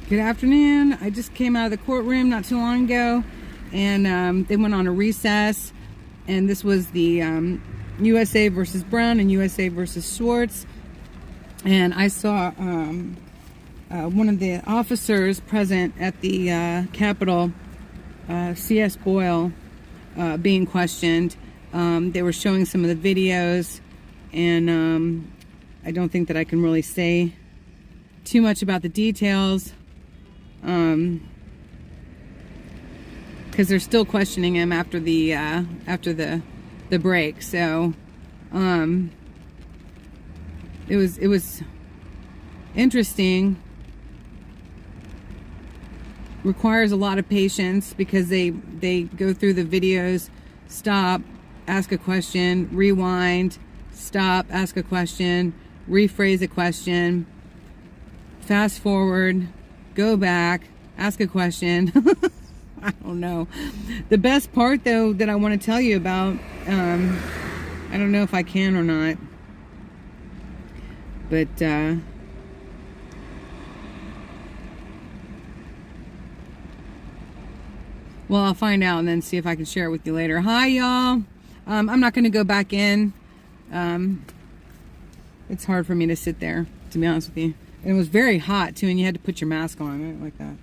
Good afternoon. I just came out of the courtroom not too long ago, and they went on a recess, and this was the USA versus Brown and USA versus Schwartz, and I saw one of the officers present at the Capitol, C.S. Boyle, being questioned. They were showing some of the videos, and I don't think that I can really say too much about the details, because they're still questioning him after the break. So it was interesting. Requires a lot of patience because they go through the videos, stop, ask a question, rewind, stop, ask a question, rephrase a question, fast forward, go back, ask a question. I don't know. The best part, though, that I want to tell you about, I don't know if I can or not, but well, I'll find out and then see if I can share it with you later. Hi, y'all. I'm not going to go back in. It's hard for me to sit there, to be honest with you. And it was very hot, too, and you had to put your mask on. I didn't like that.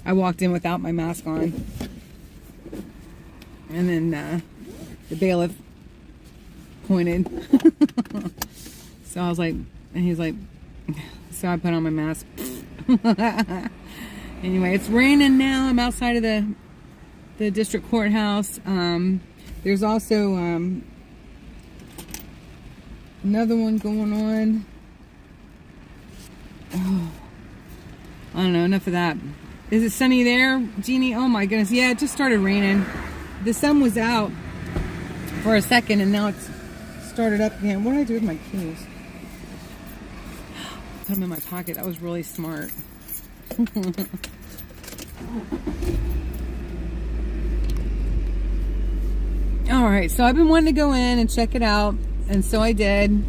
I walked in without my mask on. And then the bailiff pointed. So I was like, and he's like, so I put on my mask. Anyway, it's raining now. I'm outside of the district courthouse. There's also another one going on. Oh, I don't know, enough of that. Is it sunny there, Jeannie? Oh my goodness. Yeah, it just started raining. The sun was out for a second and now it's started up again. What did I do with my keys? Put them in my pocket. That was really smart. Alright, so I've been wanting to go in and check it out, and so I did.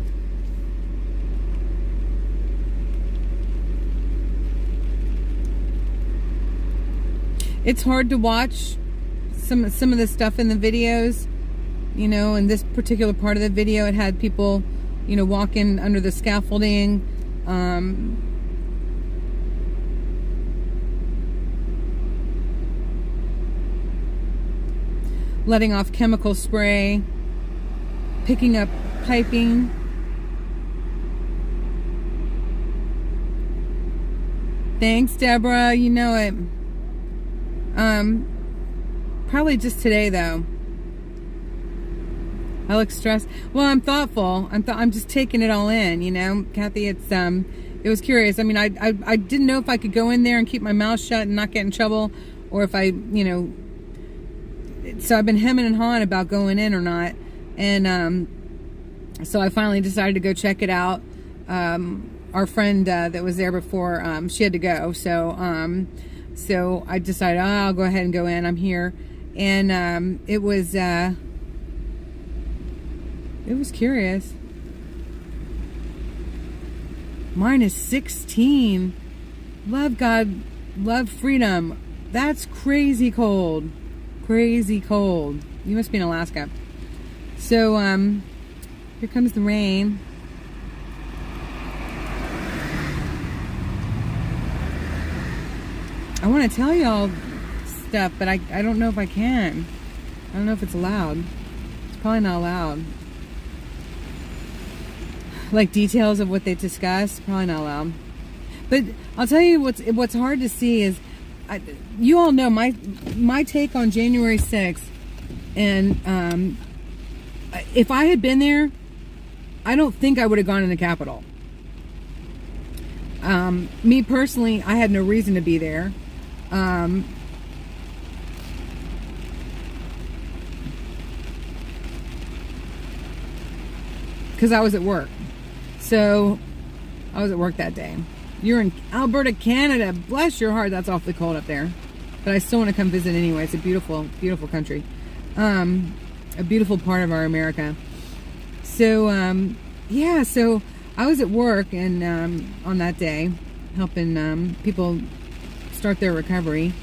It's hard to watch some of the stuff in the videos. You know, in this particular part of the video, it had people, you know, walking under the scaffolding. Letting off chemical spray, picking up piping. Thanks, Deborah. You know it. Probably just today, though. I look stressed. Well, I'm thoughtful. I'm just taking it all in, you know, Kathy. It was curious. I mean, I didn't know if I could go in there and keep my mouth shut and not get in trouble, or if I, you know. So I've been hemming and hawing about going in or not, and so I finally decided to go check it out. Our friend that was there before, she had to go, so so I decided, oh, I'll go ahead and go in. I'm here, and it was curious. Minus 16. Love God, love freedom. That's crazy cold. Crazy cold. You must be in Alaska. So here comes the rain. I want to tell y'all stuff, but I don't know if I can. I don't know if it's allowed. It's probably not allowed. Like details of what they discussed, probably not allowed. But I'll tell you what's hard to see is, you all know my take on January 6th, and if I had been there, I don't think I would have gone in the Capitol. Me personally, I had no reason to be there. Because I was at work. So I was at work that day. You're in Alberta, Canada. Bless your heart, that's awfully cold up there. But I still want to come visit anyway. It's a beautiful, beautiful country. A beautiful part of our America. So, yeah, so I was at work and on that day, helping people start their recovery.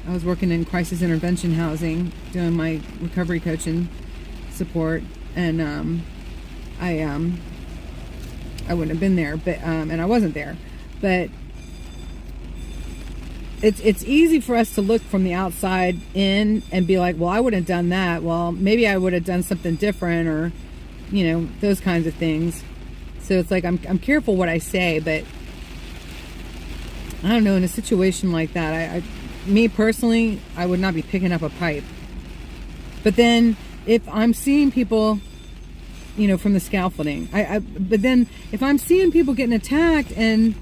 I was working in crisis intervention housing, doing my recovery coaching support, and I wouldn't have been there, but and I wasn't there, but it's easy for us to look from the outside in and be like, well, I wouldn't have done that. Well, maybe I would have done something different, or those kinds of things. So it's like I'm careful what I say, but I don't know, in a situation like that, me personally, I would not be picking up a pipe. But then if I'm seeing people, from the scaffolding, but then if I'm seeing people getting attacked and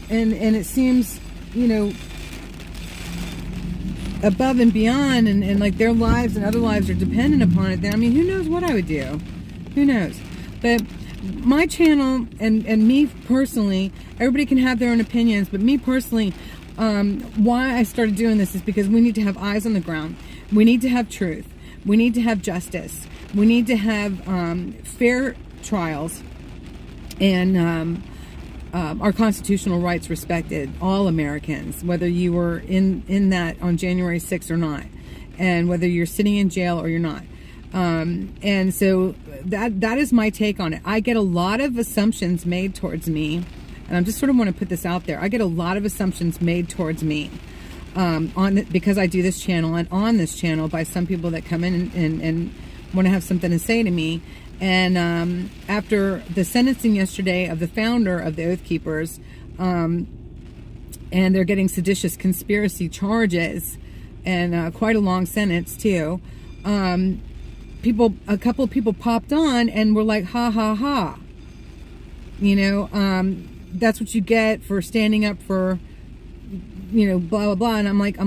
it seems, above and beyond, and like their lives and other lives are dependent upon it, then who knows what I would do? Who knows? But my channel and me personally, everybody can have their own opinions, but me personally, why I started doing this is because we need to have eyes on the ground. We need to have truth. We need to have justice. We need to have fair trials, and our constitutional rights respected, all Americans, whether you were in that on January 6th or not, and whether you're sitting in jail or you're not. And so that is my take on it. I get a lot of assumptions made towards me, and I just sort of want to put this out there. I get a lot of assumptions made towards me because I do this channel, and on this channel by some people that come in and want to have something to say to me. And after the sentencing yesterday of the founder of the Oath Keepers, and they're getting seditious conspiracy charges, and quite a long sentence too, a couple of people popped on and were like, ha ha ha, that's what you get for standing up for, blah blah blah. And I'm like,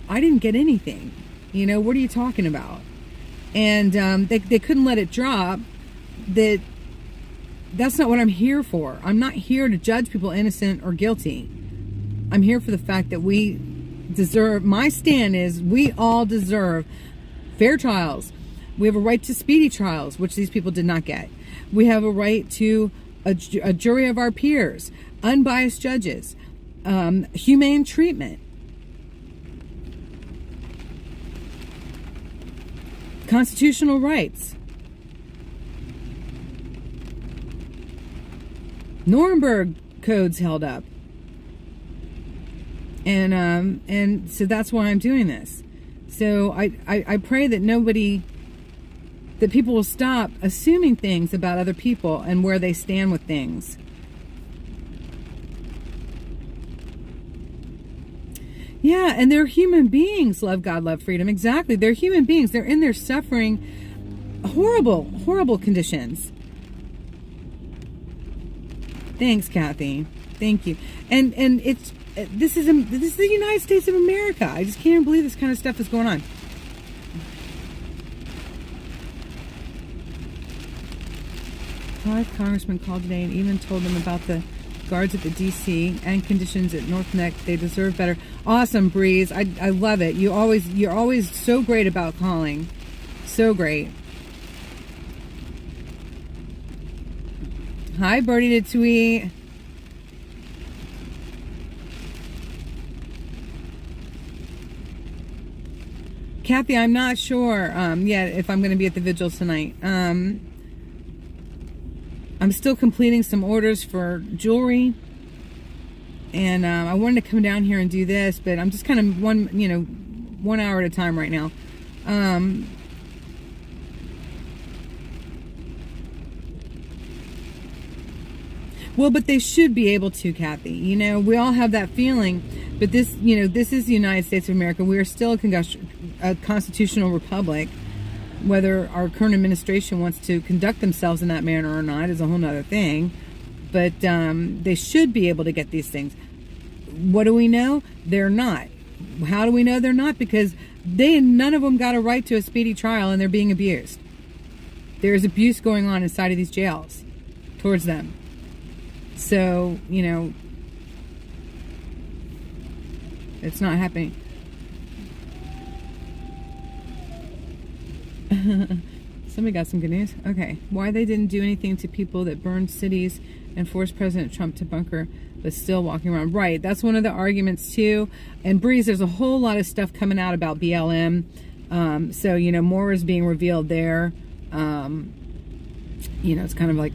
I didn't get anything. What are you talking about? And they couldn't let it drop. That's not what I'm here for. I'm not here to judge people innocent or guilty. I'm here for the fact that we deserve, my stand is we all deserve fair trials. We have a right to speedy trials, which these people did not get. We have a right to a jury of our peers, unbiased judges, humane treatment, constitutional rights, Nuremberg codes held up, and so that's why I'm doing this. So I pray that that people will stop assuming things about other people and where they stand with things. Yeah, and they're human beings. Love God, love freedom. Exactly. They're human beings. They're in there suffering horrible, horrible conditions. Thanks, Kathy. Thank you. And this is the United States of America. I just can't believe this kind of stuff is going on. Five congressmen called today and even told them about the guards at the DC and conditions at North Neck. They deserve better. Awesome, Breeze. I love it. You're always so great about calling. So great. Hi, Birdie to Tweet. Kathy, I'm not sure yet if I'm going to be at the vigil tonight. I'm still completing some orders for jewelry, and I wanted to come down here and do this, but I'm just kind of one hour at a time right now. Well, but they should be able to, Kathy. We all have that feeling, but this is the United States of America. We are still a constitutional republic. Whether our current administration wants to conduct themselves in that manner or not is a whole nother thing. But they should be able to get these things. What do we know? They're not. How do we know they're not? Because none of them got a right to a speedy trial, and they're being abused. There's abuse going on inside of these jails towards them. So, it's not happening. Somebody got some good news? Okay. Why they didn't do anything to people that burned cities and forced President Trump to bunker, but still walking around. Right. That's one of the arguments, too. And Breeze, there's a whole lot of stuff coming out about BLM. So, you know, more is being revealed there. You know, it's kind of like,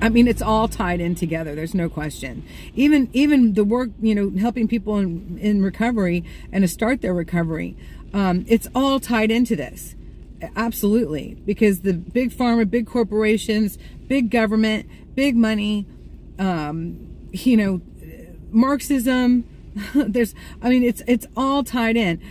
I mean, it's all tied in together. There's no question. Even the work, you know, helping people in recovery and to start their recovery. It's all tied into this. Absolutely. Because the big pharma, big corporations, big government, big money, you know, Marxism, it's all tied in.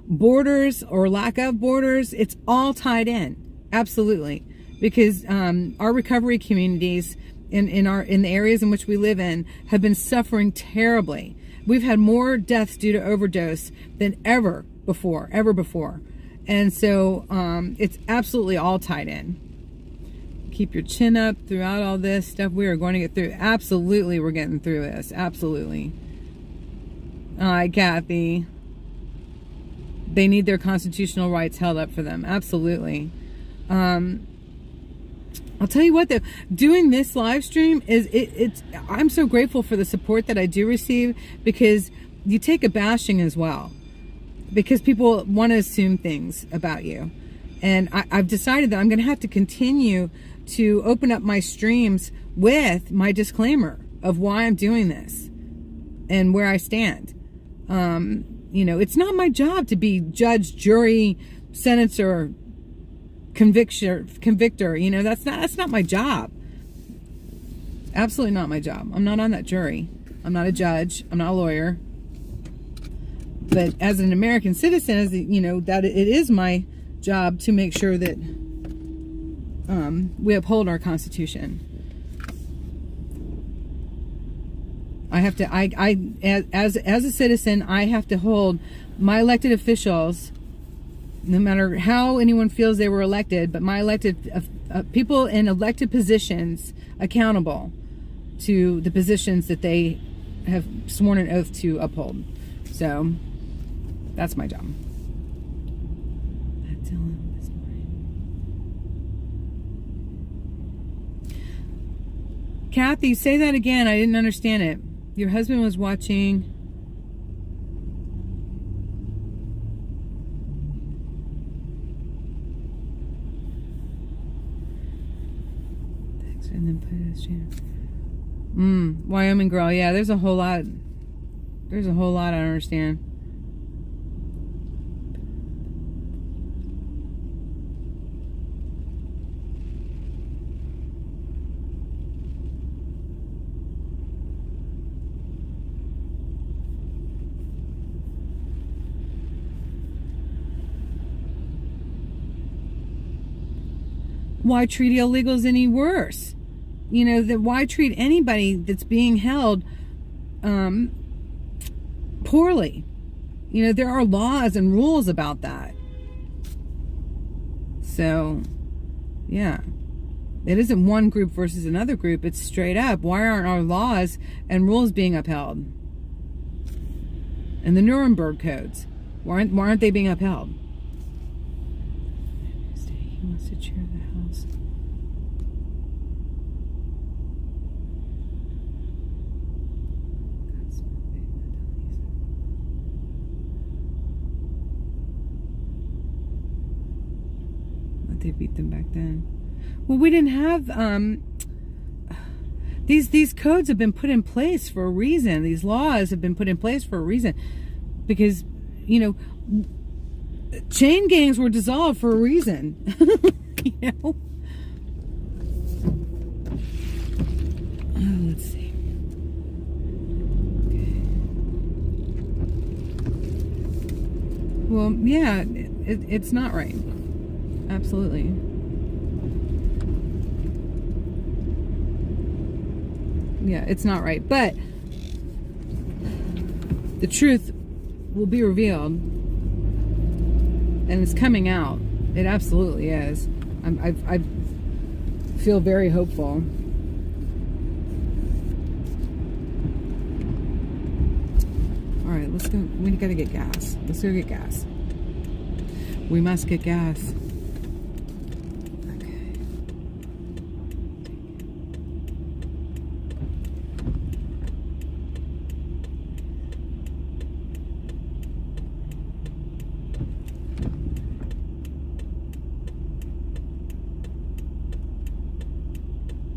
Borders or lack of borders, it's all tied in. Absolutely. Because, our recovery communities in the areas in which we live in have been suffering terribly. We've had more deaths due to overdose than ever before. And so, it's absolutely all tied in. Keep your chin up throughout all this stuff. We are going to get through. Absolutely, we're getting through this. Absolutely. Hi, Kathy. They need their constitutional rights held up for them. Absolutely. I'll tell you what, though, doing this live stream I'm so grateful for the support that I do receive, because you take a bashing as well. Because people want to assume things about you. And I've decided that I'm going to have to continue to open up my streams with my disclaimer of why I'm doing this and where I stand. You know, it's not my job to be judge, jury, senator, convictor. You know, that's not my job. Absolutely not my job. I'm not on that jury. I'm not a judge. I'm not a lawyer. But as an American citizen, you know, that it is my job to make sure that we uphold our Constitution. I have to. As a citizen, I have to hold my elected officials, no matter how anyone feels they were elected, but my elected people in elected positions accountable to the positions that they have sworn an oath to uphold. So that's my job. Kathy, say that again. I didn't understand it. Your husband was watching. Thanks, and then put it as channel. Wyoming girl. Yeah, there's a whole lot. There's a whole lot I don't understand. Why treat illegals any worse? You know, why treat anybody that's being held poorly? You know, there are laws and rules about that. So, yeah. It isn't one group versus another group. It's straight up. Why aren't our laws and rules being upheld? And the Nuremberg codes, why aren't they being upheld? He wants to chair the house. But they beat them back then. Well, we didn't have these codes have been put in place for a reason. These laws have been put in place for a reason, because, you know, chain gangs were dissolved for a reason. You know? Oh, let's see. Okay. Well, yeah, it's not right. Absolutely. Yeah, it's not right. But the truth will be revealed. And it's coming out. It absolutely is. I feel very hopeful. All right, let's go. We gotta get gas. Let's go get gas. We must get gas.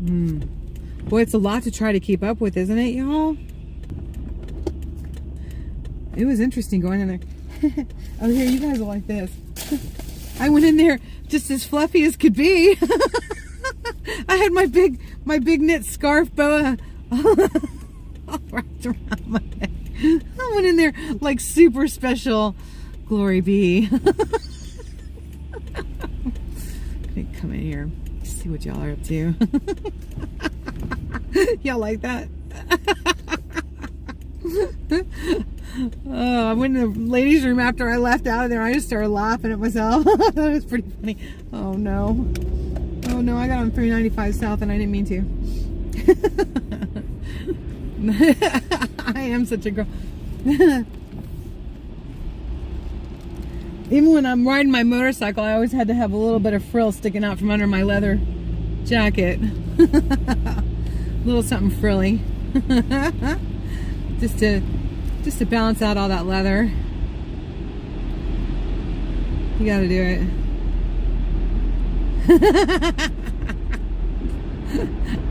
Boy, it's a lot to try to keep up with, isn't it, y'all? It was interesting going in there. Oh, here, you guys will like this. I went in there just as fluffy as could be. I had my big knit scarf boa all wrapped around my neck. I went in there like super special. Glory be. Come in here, see what y'all are up to. Y'all like that? Oh, I went in the ladies' room after I left out of there. I just started laughing at myself. That was pretty funny. Oh no. Oh no, I got on 395 South and I didn't mean to. I am such a girl. Even when I'm riding my motorcycle, I always had to have a little bit of frill sticking out from under my leather jacket. A little something frilly. just to balance out all that leather. You gotta do it.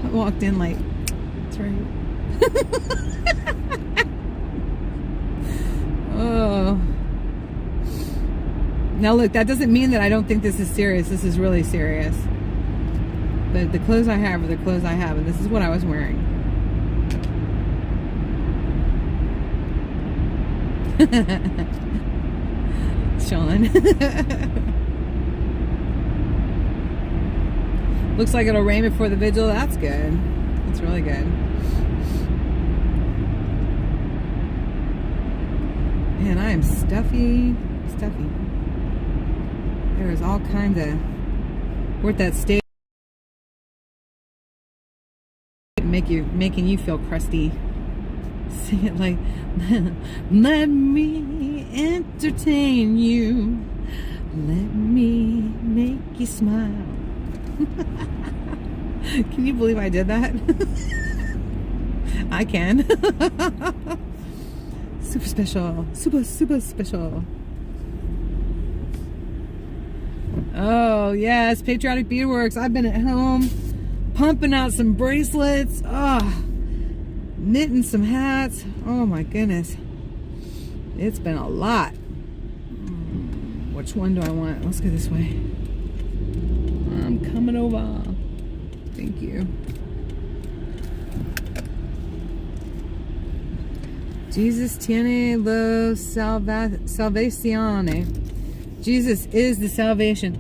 I walked in like, that's right. Oh. Now look, that doesn't mean that I don't think this is serious. This is really serious. But the clothes I have are the clothes I have, and this is what I was wearing. Sean. Looks like it'll rain before the vigil. That's good. That's really good. Man, I am stuffy. There's all kinds of... We're at that stage making you feel crusty. Sing it like, let me entertain you. Let me make you smile. Can you believe I did that? I can. Super special. Super special. Oh, yes. Patriotic Beadworks. I've been at home pumping out some bracelets. Oh, knitting some hats. Oh, my goodness. It's been a lot. Which one do I want? Let's go this way. I'm coming over. Thank you. Jesus tiene lo salvazione. Jesus is the salvation.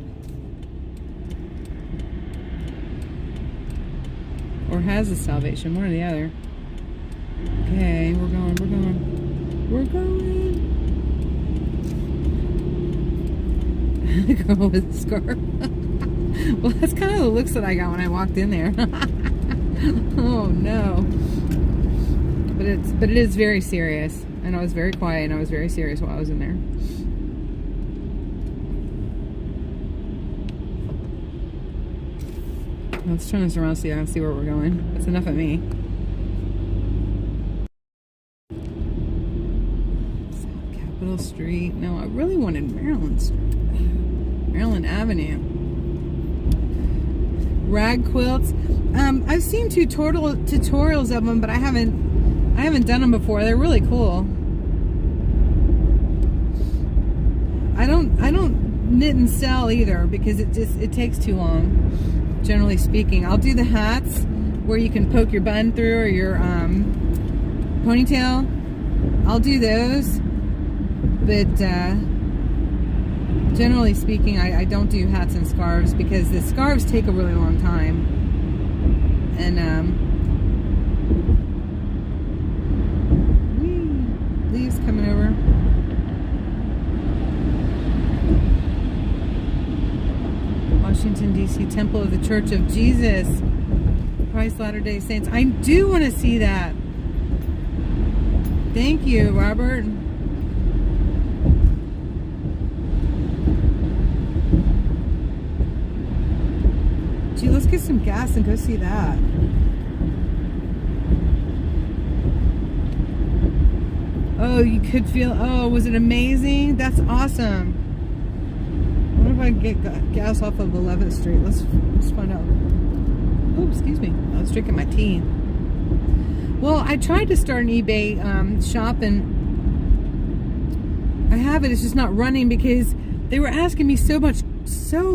Or has the salvation, one or the other. Okay, we're going. The girl with the scarf. Well, that's kind of the looks that I got when I walked in there. Oh no. But it is very serious. And I was very quiet and I was very serious while I was in there. Let's turn this around so you can see where we're going. That's enough of me. South Capitol Street. No, I really wanted Maryland Street. Maryland Avenue. Rag quilts. I've seen tutorials of them, but I haven't done them before. They're really cool. I don't knit and sell either because it takes too long. Generally speaking, I'll do the hats where you can poke your bun through or your ponytail. I'll do those, but generally speaking, I don't do hats and scarves because the scarves take a really long time. And leaves coming over. Washington, D.C. Temple of the Church of Jesus Christ Latter-day Saints. I do want to see that. Thank you, Robert. Gee, let's get some gas and go see that. Oh, you could feel... Oh, was it amazing? That's awesome. I wonder if I can get gas off of 11th Street. Let's find out. Oh, excuse me. I was drinking my tea. Well, I tried to start an eBay shop, and I have it. It's just not running because they were asking me so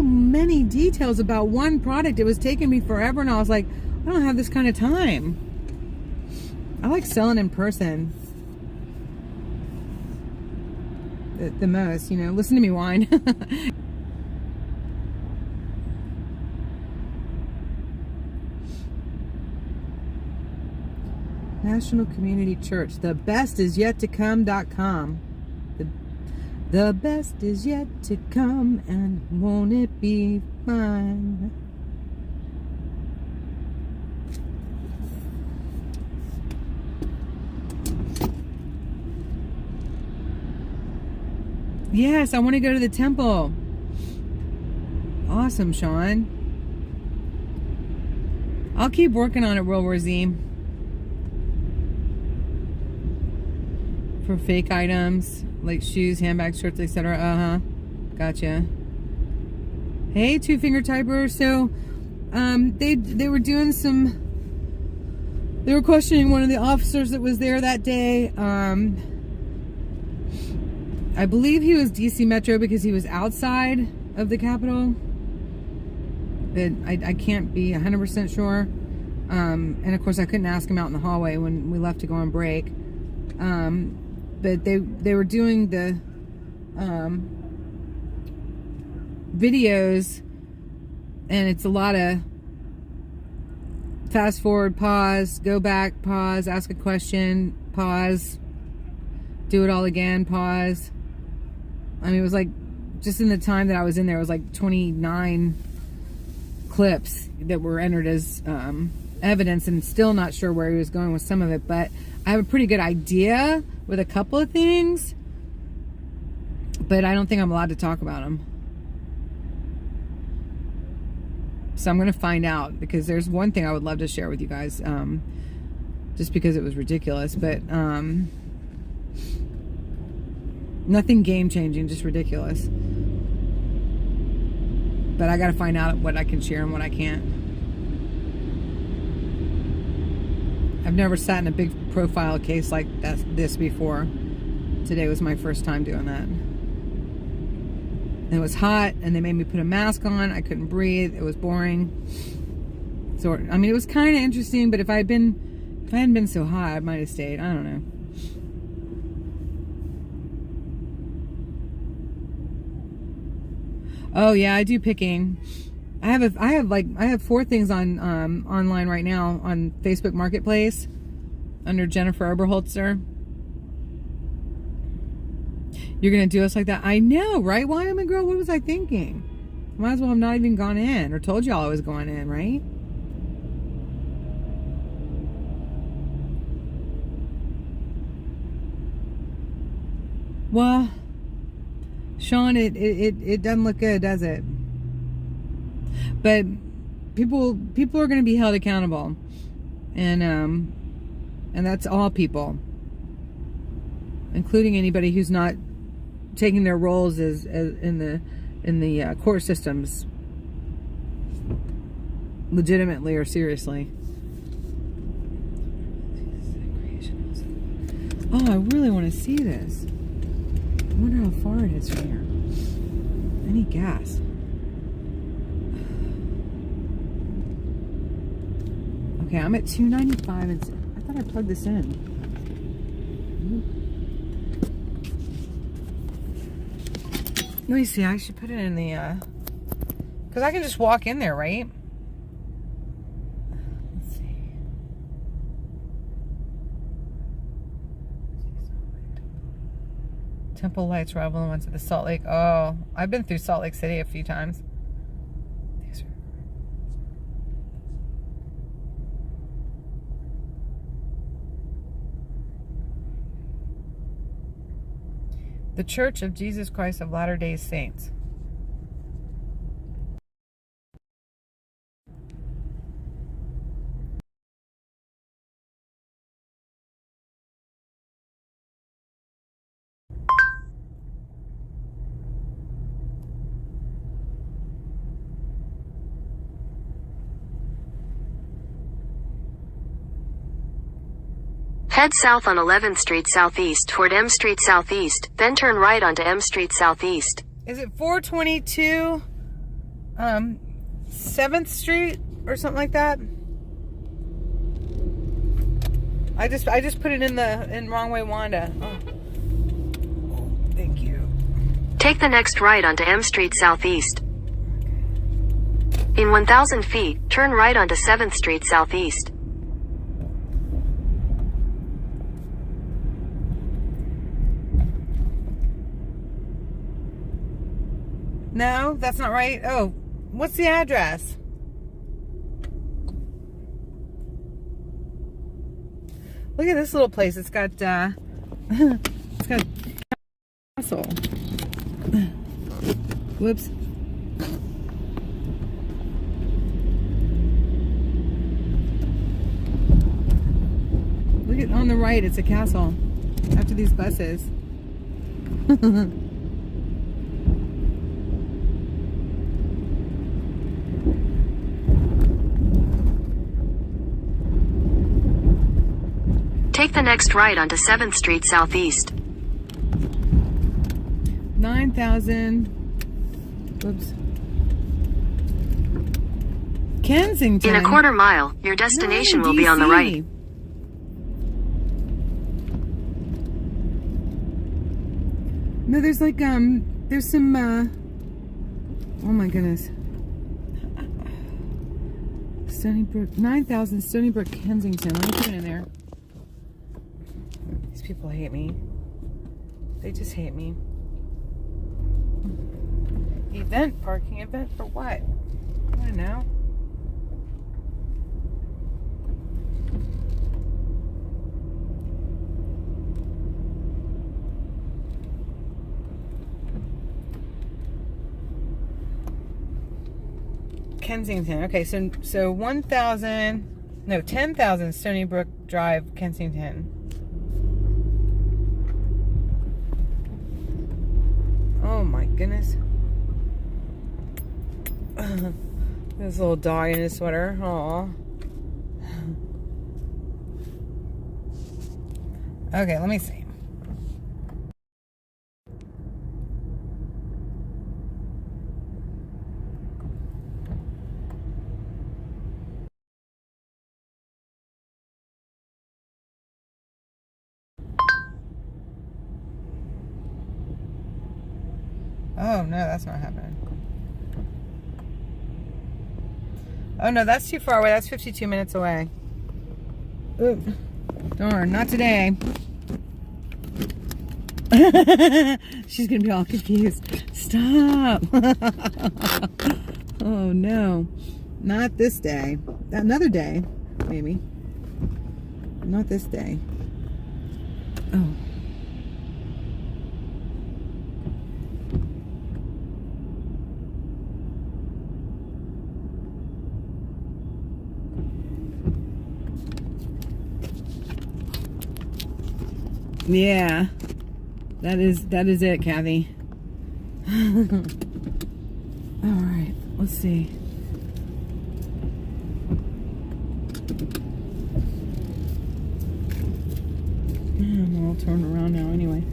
many details about one product. It was taking me forever, and I was like, I don't have this kind of time. I like selling in person the most, you know. Listen to me whine. National Community Church. The best is yet to come.com. The best is yet to come, and won't it be fun? Yes, I want to go to the temple. Awesome, Sean. I'll keep working on it, World War Z. For fake items like shoes, handbags, shirts, etc. Gotcha. Hey, two finger typer. So they were doing some, they were questioning one of the officers that was there that day. I believe he was DC Metro because he was outside of the Capitol, but I can't be 100% sure. And of course I couldn't ask him out in the hallway when we left to go on break. But they were doing the videos, and it's a lot of fast forward, pause, go back, pause, ask a question, pause, do it all again, pause. I mean, it was like, just in the time that I was in there, it was like 29 clips that were entered as evidence, and still not sure where he was going with some of it, but I have a pretty good idea with a couple of things, but I don't think I'm allowed to talk about them. So I'm going to find out, because there's one thing I would love to share with you guys, just because it was ridiculous, but nothing game-changing, just ridiculous. But I got to find out what I can share and what I can't. I've never sat in a big profile case like this before. Today was my first time doing that. And it was hot, and they made me put a mask on. I couldn't breathe. It was boring. So, I mean, it was kind of interesting, but if I hadn't been so hot, I might have stayed. I don't know. Oh yeah, I do picking. I have 4 things on online right now on Facebook Marketplace under Jennifer Oberholzer. You're gonna do us like that? I know, right? Why am I, girl? What was I thinking? Might as well have not even gone in, or told y'all I was going in, right? Well, Sean, it doesn't look good, does it? But people are going to be held accountable, and that's all people, including anybody who's not taking their roles as in the court systems legitimately or seriously. Oh, I really want to see this. I wonder how far it is from here. I need gas. Okay, I'm at 295, and I thought I plugged this in. Let me see. I should put it in the because I can just walk in there, right? Let's see. Temple Lights Rival went to the Salt Lake. Oh, I've been through Salt Lake City a few times. The Church of Jesus Christ of Latter-day Saints. Head south on 11th Street Southeast toward M Street Southeast, then turn right onto M Street Southeast. Is it 422 7th Street or something like that? I just put it in wrong way, Wanda. Oh, thank you. Take the next right onto M Street Southeast. In 1,000 feet, turn right onto 7th Street Southeast. No, that's not right. Oh, what's the address? Look at this little place. It's got it's got castle. Whoops. Look at on the right. It's a castle. After these buses. Take the next right onto 7th Street Southeast. 9,000. Whoops. Kensington. In a quarter mile, your destination will be on the right. No, there's like, there's some, oh my goodness. Stony Brook, 9,000 Stony Brook, Kensington. Let me put it in there. These people hate me. They just hate me. Event parking. Event for what? I don't know. Kensington. Okay, so 1,000, no, 10,000 Stony Brook Drive, Kensington. Oh my goodness. This little dog in his sweater. Aw. Okay, let me see. Oh no, that's not happening. Oh no, that's too far away. That's 52 minutes away. Ooh, darn, not today. She's gonna be all confused. Stop. Oh no, not this day. Another day, maybe. Not this day. Oh. Yeah, that is it, Kathy. All right, let's see. I'm all turned around now anyway.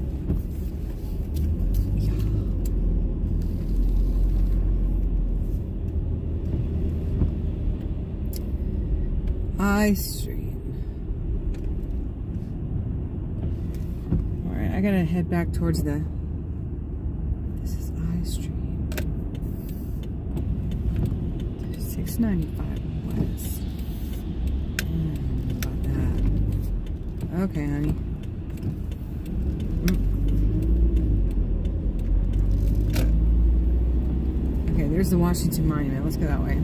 I Street. I gotta head back towards the. This is I Street. 695 West. About that. Okay, honey. Okay, there's the Washington Monument. Let's go that way.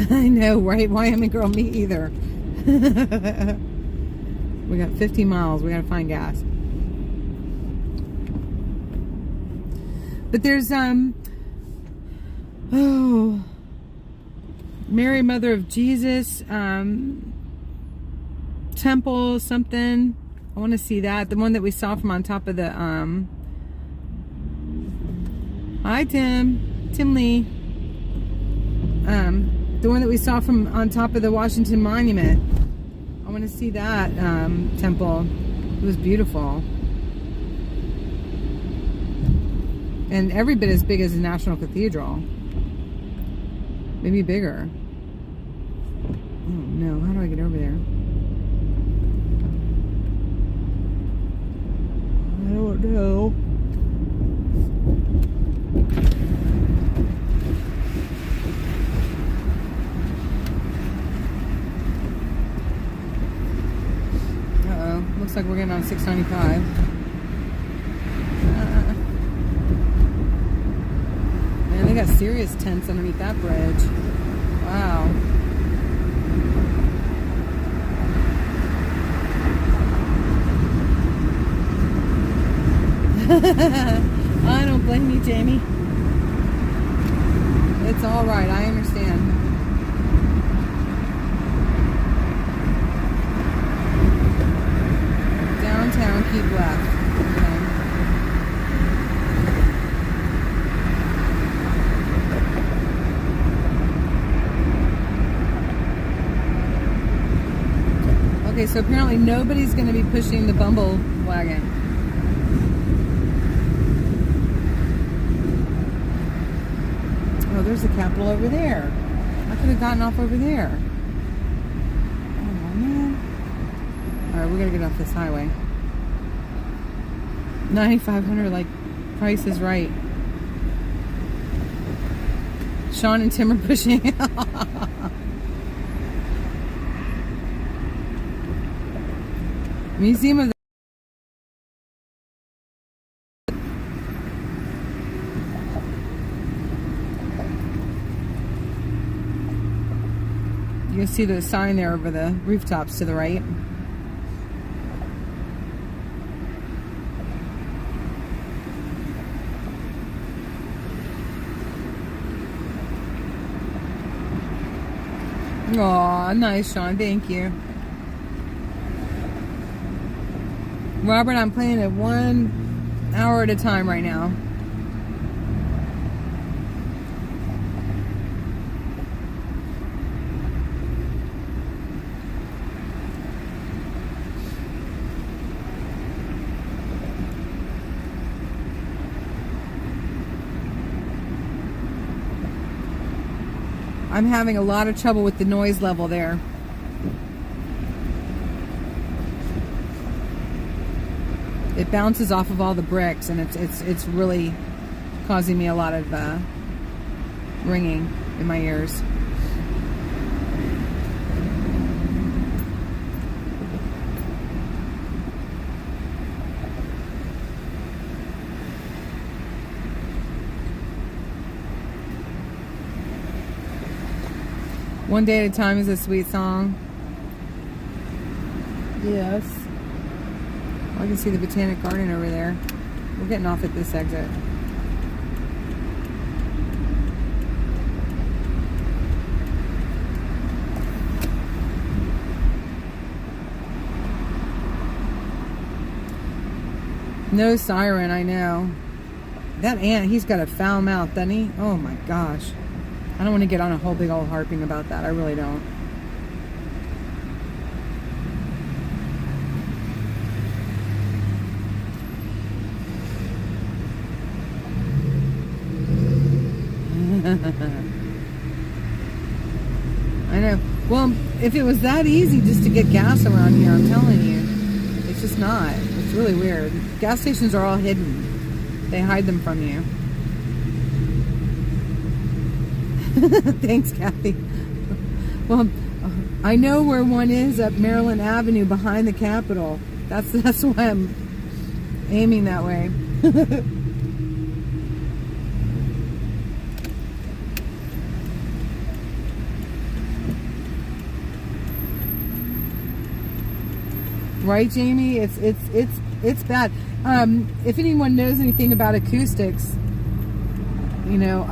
I know, right? Wyoming girl, me either. We got 50 miles. We gotta find gas. But there's oh, Mary Mother of Jesus temple something. I want to see that. The one that we saw from on top of the hi Tim Lee. The one that we saw from on top of the Washington Monument. I want to see that temple. It was beautiful. And every bit as big as the National Cathedral. Maybe bigger. Oh no, how do I get over there? I don't know. Uh-oh, looks like we're getting on 695. Man, they got serious tents underneath that bridge. Wow. I don't blame you, Jamie. It's all right. I understand. Downtown, keep left. Okay, so apparently nobody's going to be pushing the Bumble wagon. Oh, there's the Capitol over there. I could have gotten off over there. Oh, man. Alright, we're going to get off this highway. 9,500, like, Price is Right. Sean and Tim are pushing. Museum of the You can see the sign there over the rooftops to the right. Aw, nice, Sean. Thank you. Robert, I'm playing it 1 hour at a time right now. I'm having a lot of trouble with the noise level there. It bounces off of all the bricks, and it's really causing me a lot of ringing in my ears. One Day at a Time is a sweet song. Yes. I can see the Botanic Garden over there. We're getting off at this exit. No siren, I know. That ant, he's got a foul mouth, doesn't he? Oh my gosh. I don't want to get on a whole big old harping about that. I really don't. I know. Well, if it was that easy just to get gas around here, I'm telling you, it's just not. It's really weird. Gas stations are all hidden. They hide them from you. Thanks, Kathy. Well, I know where one is up Maryland Avenue behind the Capitol. That's why I'm aiming that way. Right, Jamie? It's bad. If anyone knows anything about acoustics, you know,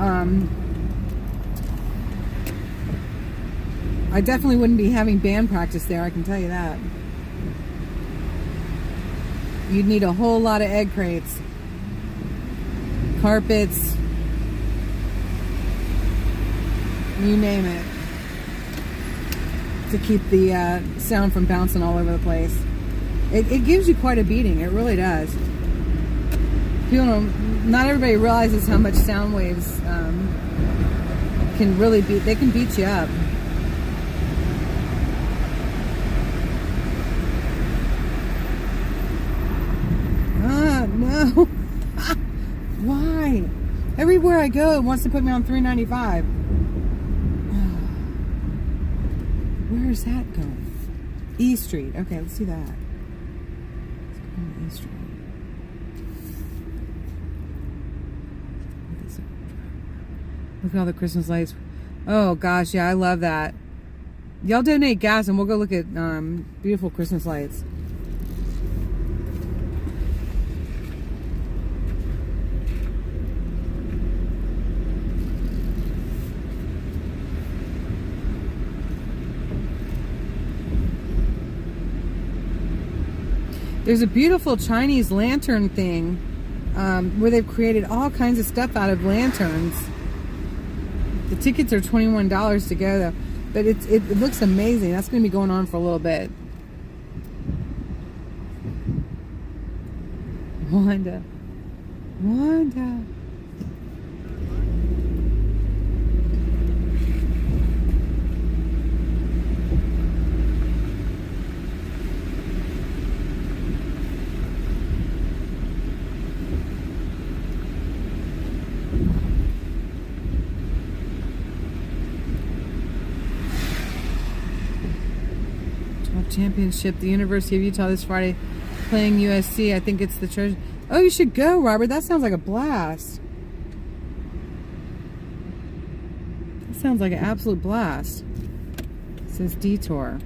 I definitely wouldn't be having band practice there, I can tell you that. You'd need a whole lot of egg crates, carpets, you name it. to keep the sound from bouncing all over the place. It gives you quite a beating. It really does. People don't, not everybody realizes how much sound waves can really beat. They can beat you up. No. Why? Everywhere I go, it wants to put me on 395. Where is that going? E Street. Okay, let's see that. Let's go on E Street. Look at all the Christmas lights. Oh gosh, yeah, I love that. Y'all donate gas and we'll go look at beautiful Christmas lights. There's a beautiful Chinese lantern thing where they've created all kinds of stuff out of lanterns. The tickets are $21 to go though, but it looks amazing. That's going to be going on for a little bit. Wanda. Championship, the University of Utah this Friday, playing USC. I think it's the treasure. Oh, you should go, Robert. That sounds like a blast. That sounds like an absolute blast. It says detour.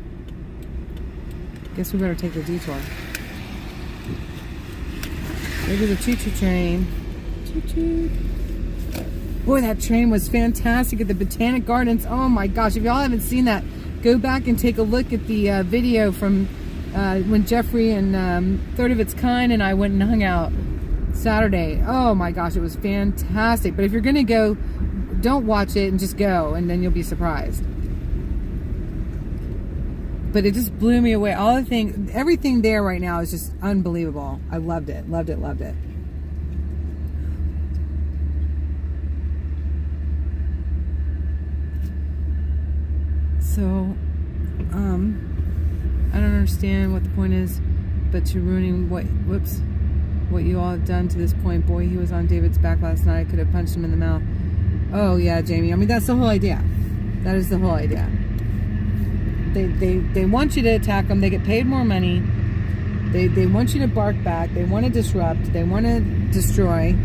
Guess we better take the detour. There's a choo-choo train. Choo-choo. Boy, that train was fantastic at the Botanic Gardens. Oh my gosh, if y'all haven't seen that, go back and take a look at the video from when Jeffrey and Third of Its Kind and I went and hung out Saturday. Oh my gosh, it was fantastic. But if you're going to go, don't watch it and just go, and then you'll be surprised. But it just blew me away. All the things, everything there right now is just unbelievable. I loved it, loved it, loved it. So, I don't understand what the point is, but to ruining what you all have done to this point. Boy, he was on David's back last night. I could have punched him in the mouth. Oh yeah, Jamie. I mean, that's the whole idea. That is the whole idea. They want you to attack them. They get paid more money. They want you to bark back. They want to disrupt. They want to destroy.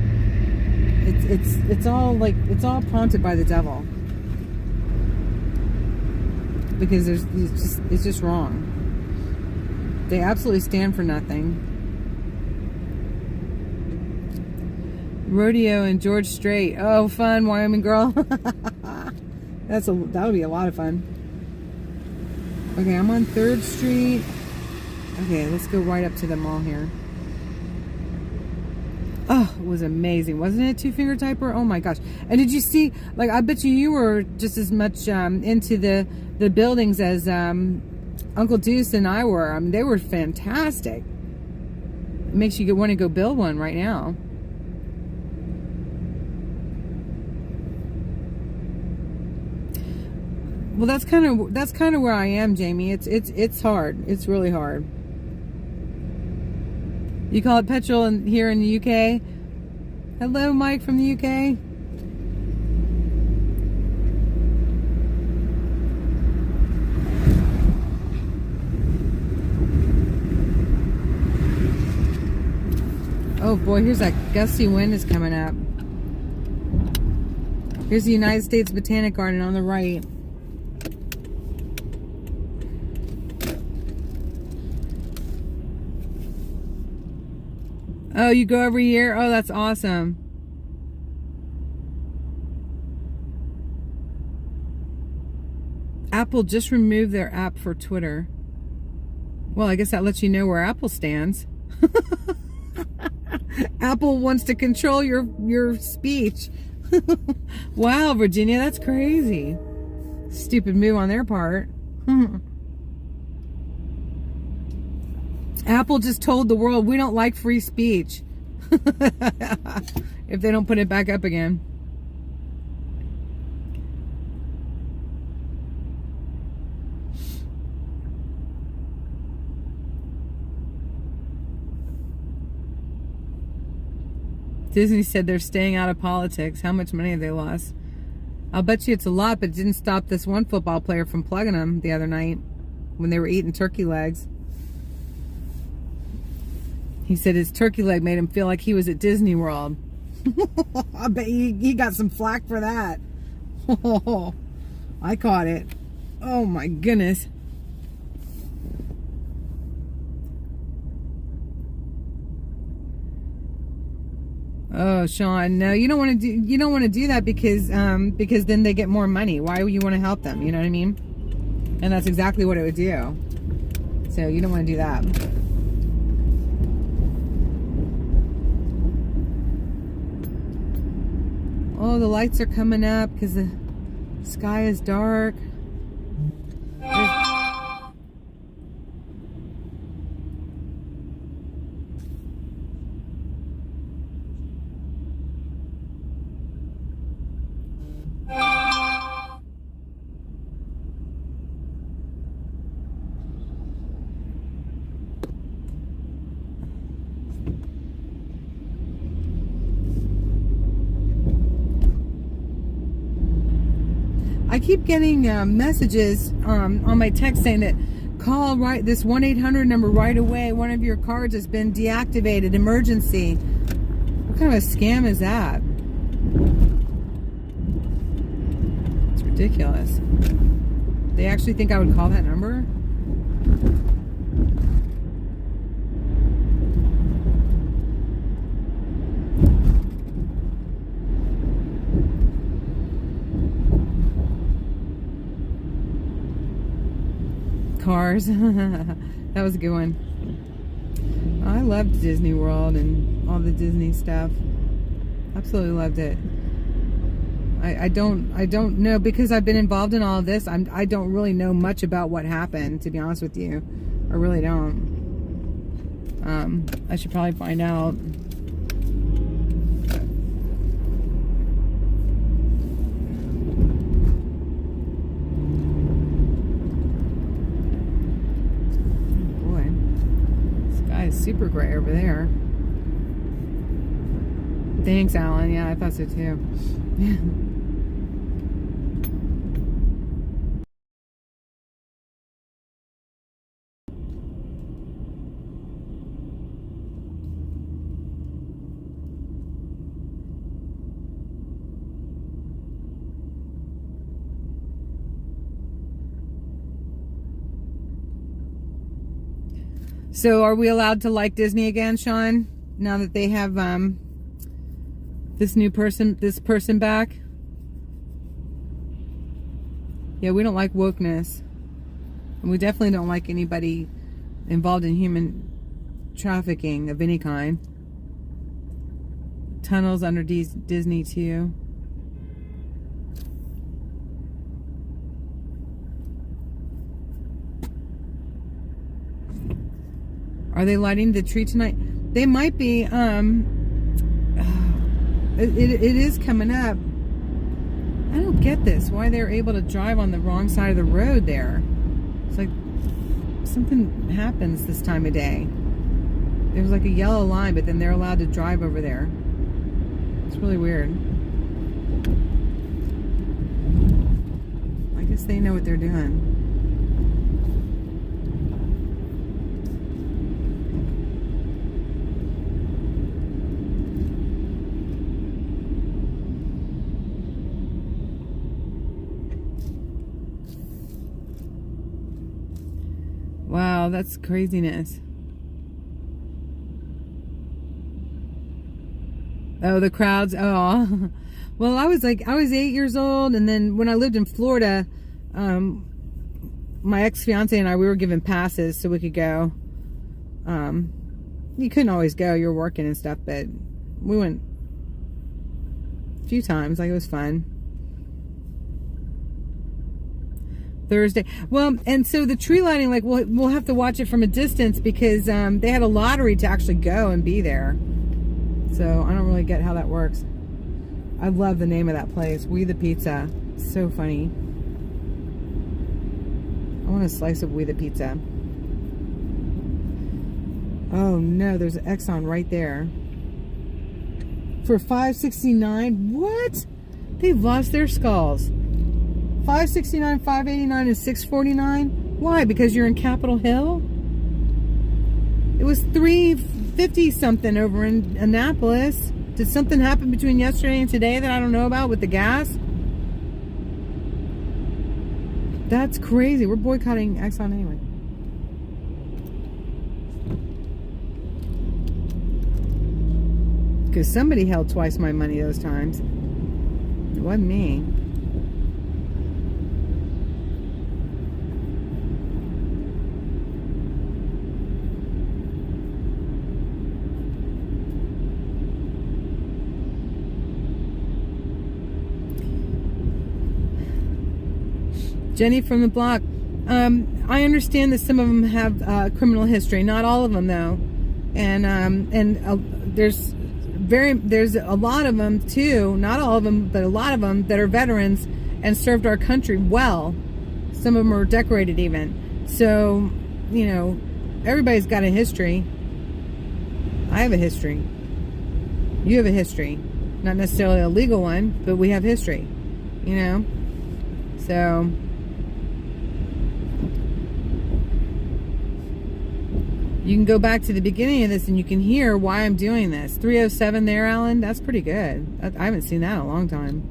It's all prompted by the devil. Because it's just wrong. They absolutely stand for nothing. Rodeo and George Strait. Oh, fun, Wyoming girl. That'll be a lot of fun. Okay, I'm on 3rd Street. Okay, let's go right up to the mall here. Oh, it was amazing. Wasn't it? 2-finger typer? Oh my gosh. And did you see, like, I bet you were just as much into the buildings as Uncle Deuce and I were. I mean, they were fantastic. It makes you want to go build one right now. Well, that's kind of where I am, Jamie. It's hard. It's really hard. You call it petrol here in the UK? Hello, Mike from the UK. Oh boy, here's that gusty wind is coming up. Here's the United States Botanic Garden on the right. Oh, you go every year? Oh, that's awesome. Apple just removed their app for Twitter. Well, I guess that lets you know where Apple stands. Apple wants to control your speech. Wow, Virginia, that's crazy. Stupid move on their part. Apple just told the world we don't like free speech. If they don't put it back up again. Disney said they're staying out of politics. How much money have they lost? I'll bet you it's a lot, but it didn't stop this one football player from plugging them the other night when they were eating turkey legs. He said his turkey leg made him feel like he was at Disney World. I bet he got some flack for that. I caught it. Oh my goodness. Oh, Sean, no, you don't want to do that because then they get more money. Why would you want to help them? You know what I mean? And that's exactly what it would do. So you don't want to do that. Oh, the lights are coming up because the sky is dark. I keep getting messages on my text saying that call this 1-800 number right away. One of your cards has been deactivated. Emergency. What kind of a scam is that? It's ridiculous. They actually think I would call that number? Cars. That was a good one. I loved Disney World and all the Disney stuff. Absolutely loved it. I don't know, because I've been involved in all of this. I don't really know much about what happened, to be honest with you. I really don't. I should probably find out. Super gray over there. Thanks, Alan. Yeah, I thought so too. So are we allowed to like Disney again, Sean? Now that they have this person back? Yeah, we don't like wokeness. And we definitely don't like anybody involved in human trafficking of any kind. Tunnels under Disney too. Are they lighting the tree tonight? They might be. It is coming up. I don't get this. Why they're able to drive on the wrong side of the road there. It's like something happens this time of day. There's like a yellow line, but then they're allowed to drive over there. It's really weird. I guess they know what they're doing. Wow, that's craziness. Oh, the crowds. Oh, well, I was 8 years old, and then when I lived in Florida, my ex-fiance and I, we were given passes so we could go. You couldn't always go, you're working and stuff, but we went a few times. Like, it was fun. Thursday. Well, and so the tree lighting, like we'll have to watch it from a distance because they had a lottery to actually go and be there. So I don't really get how that works. I love the name of that place, We the Pizza. So funny. I want a slice of We the Pizza. Oh no, there's an Exxon right there. For $5.69. What? They've lost their skulls. $5.69, $5.89, and $6.49. Why? Because you're in Capitol Hill? It was $3.50 something over in Annapolis. Did something happen between yesterday and today that I don't know about with the gas? That's crazy. We're boycotting Exxon anyway. Because somebody held twice my money those times. It wasn't me. Jenny from the block. I understand that some of them have criminal history. Not all of them, though. And there's a lot of them too. Not all of them, but a lot of them that are veterans and served our country well. Some of them are decorated even. So, you know, everybody's got a history. I have a history. You have a history. Not necessarily a legal one, but we have history. You know? So you can go back to the beginning of this and you can hear why I'm doing this. 307 there, Alan. That's pretty good. I haven't seen that in a long time.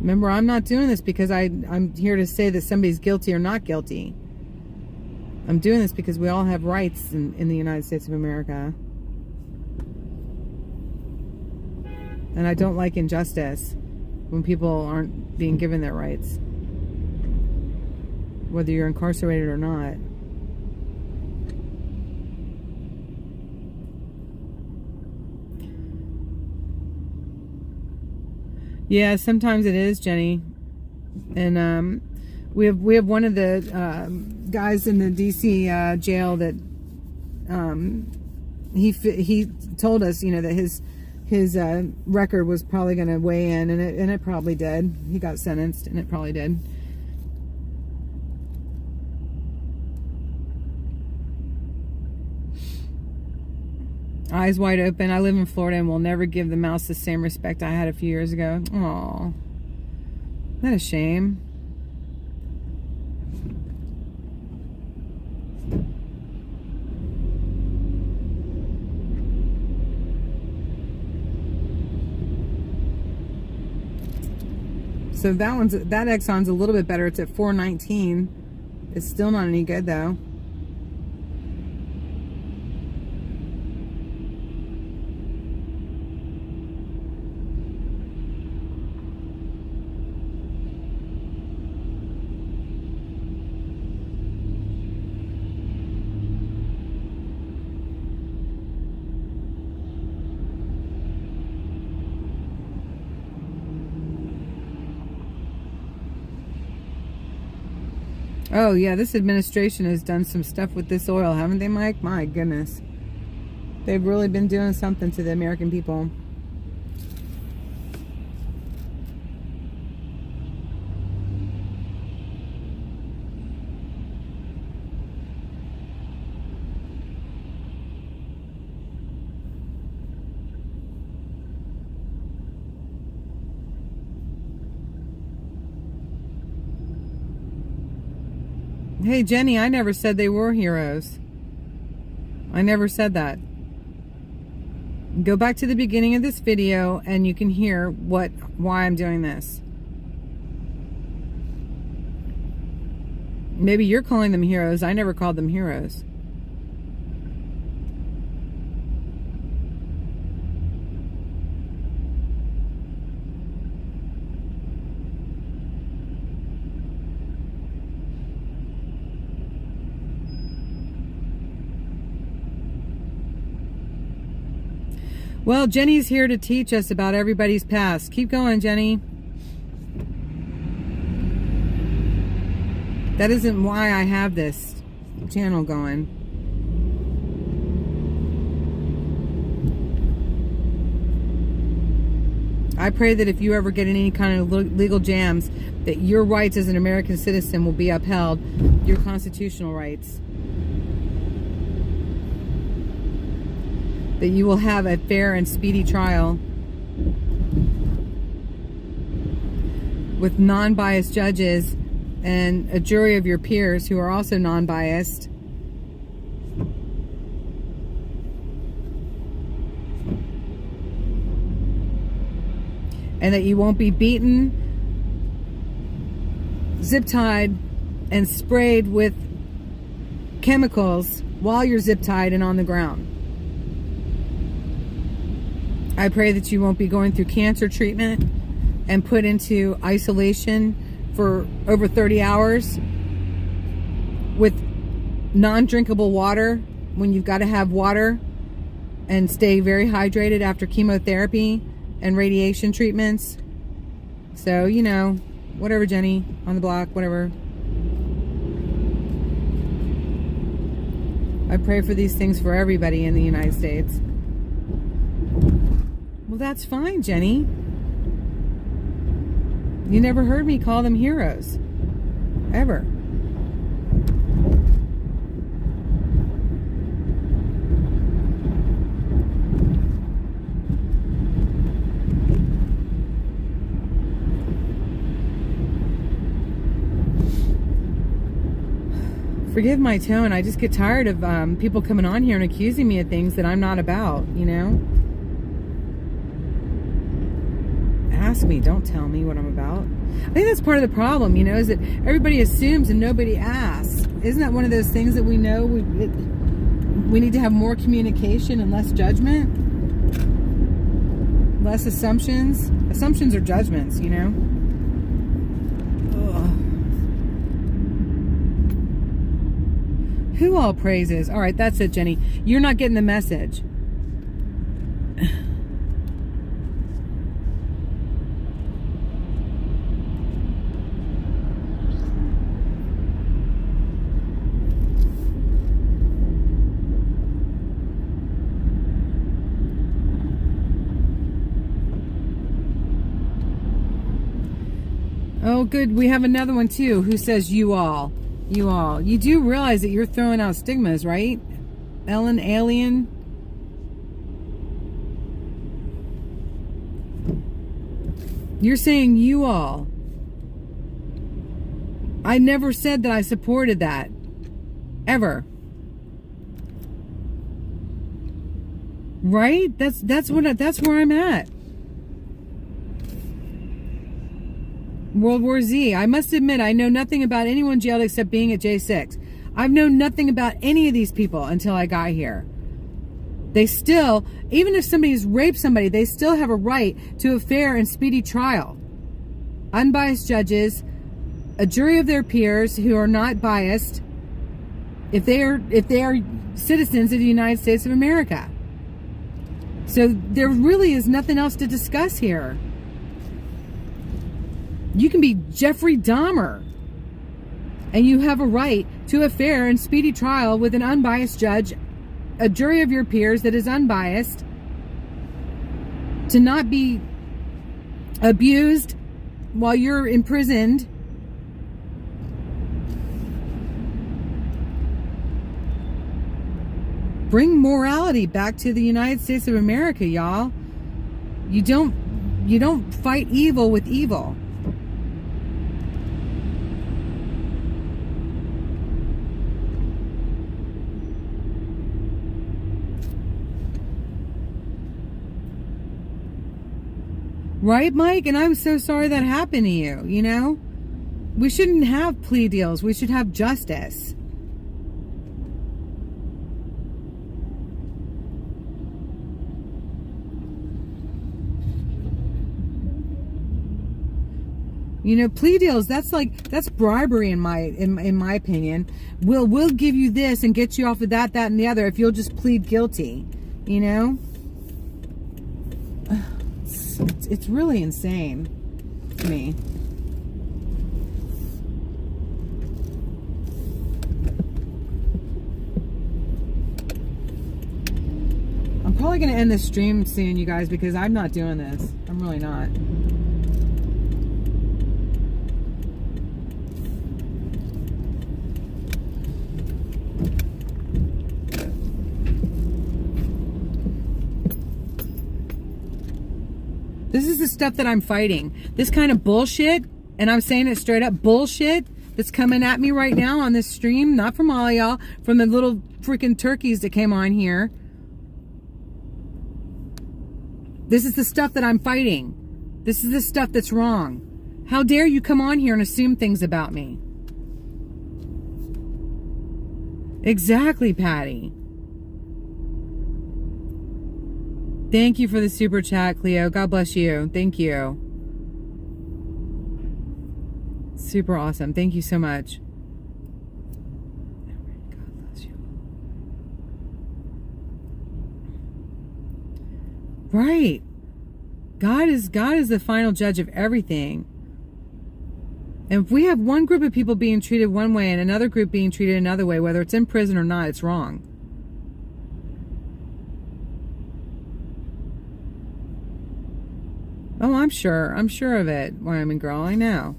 Remember, I'm not doing this because I'm here to say that somebody's guilty or not guilty. I'm doing this because we all have rights in the United States of America. And I don't like injustice when people aren't being given their rights, whether you're incarcerated or not. Yeah, sometimes it is, Jenny. And we have one of the guys in the DC jail that he told us, you know, that his record was probably going to weigh in, and it probably did. He got sentenced, and it probably did. Eyes wide open. I live in Florida and will never give the mouse the same respect I had a few years ago. Aw. Isn't that a shame? So that Exxon's a little bit better. It's at 419. It's still not any good though. Oh, yeah, this administration has done some stuff with this oil, haven't they, Mike? My goodness. They've really been doing something to the American people. Hey, Jenny, I never said they were heroes. I never said that. Go back to the beginning of this video and you can hear why I'm doing this. Maybe you're calling them heroes. I never called them heroes. Well, Jenny's here to teach us about everybody's past. Keep going, Jenny. That isn't why I have this channel going. I pray that if you ever get in any kind of legal jams, that your rights as an American citizen will be upheld, your constitutional rights. That you will have a fair and speedy trial with non-biased judges and a jury of your peers who are also non-biased. And that you won't be beaten, zip-tied, and sprayed with chemicals while you're zip-tied and on the ground. I pray that you won't be going through cancer treatment and put into isolation for over 30 hours with non-drinkable water when you've got to have water, and stay very hydrated after chemotherapy and radiation treatments. So, you know, whatever, Jenny, on the block, whatever. I pray for these things for everybody in the United States. Well, that's fine, Jenny. You never heard me call them heroes. Ever. Forgive my tone. I just get tired of people coming on here and accusing me of things that I'm not about, you know? Ask me, don't tell me what I'm about. I think that's part of the problem, you know, is that everybody assumes and nobody asks. Isn't that one of those things that we know we need to have more communication and less judgment? Less assumptions. Assumptions are judgments, you know? Ugh. Who all praises? All right, that's it, Jenny. You're not getting the message. Oh, good. We have another one, too, who says you all. You all. You do realize that you're throwing out stigmas, right? Ellen Alien. You're saying you all. I never said that I supported that. Ever. Right? That's where I'm at. World War Z. I must admit, I know nothing about anyone jailed except being at J6. I've known nothing about any of these people until I got here. They still, even if somebody's raped somebody, they still have a right to a fair and speedy trial. Unbiased judges, a jury of their peers who are not biased, if they are citizens of the United States of America. So there really is nothing else to discuss here. You can be Jeffrey Dahmer, and you have a right to a fair and speedy trial with an unbiased judge, a jury of your peers that is unbiased, to not be abused while you're imprisoned. Bring morality back to the United States of America, y'all. You don't fight evil with evil. Right, Mike? And I'm so sorry that happened to you, you know? We shouldn't have plea deals. We should have justice. You know, plea deals, that's bribery in my opinion. We'll give you this and get you off of that, and the other if you'll just plead guilty, you know? it's really insane to me. I'm probably going to end this stream soon, you guys, because I'm not doing this. I'm really not. This is the stuff that I'm fighting. This kind of bullshit, and I'm saying it straight up, bullshit that's coming at me right now on this stream, not from all of y'all, from the little freaking turkeys that came on here. This is the stuff that I'm fighting. This is the stuff that's wrong. How dare you come on here and assume things about me? Exactly, Patty. Thank you for the super chat, Cleo. God bless you. Thank you. Super awesome. Thank you so much. God bless you. Right. God is the final judge of everything. And if we have one group of people being treated one way and another group being treated another way, whether it's in prison or not, it's wrong. Oh, I'm sure of it, Wyoming girl. I know,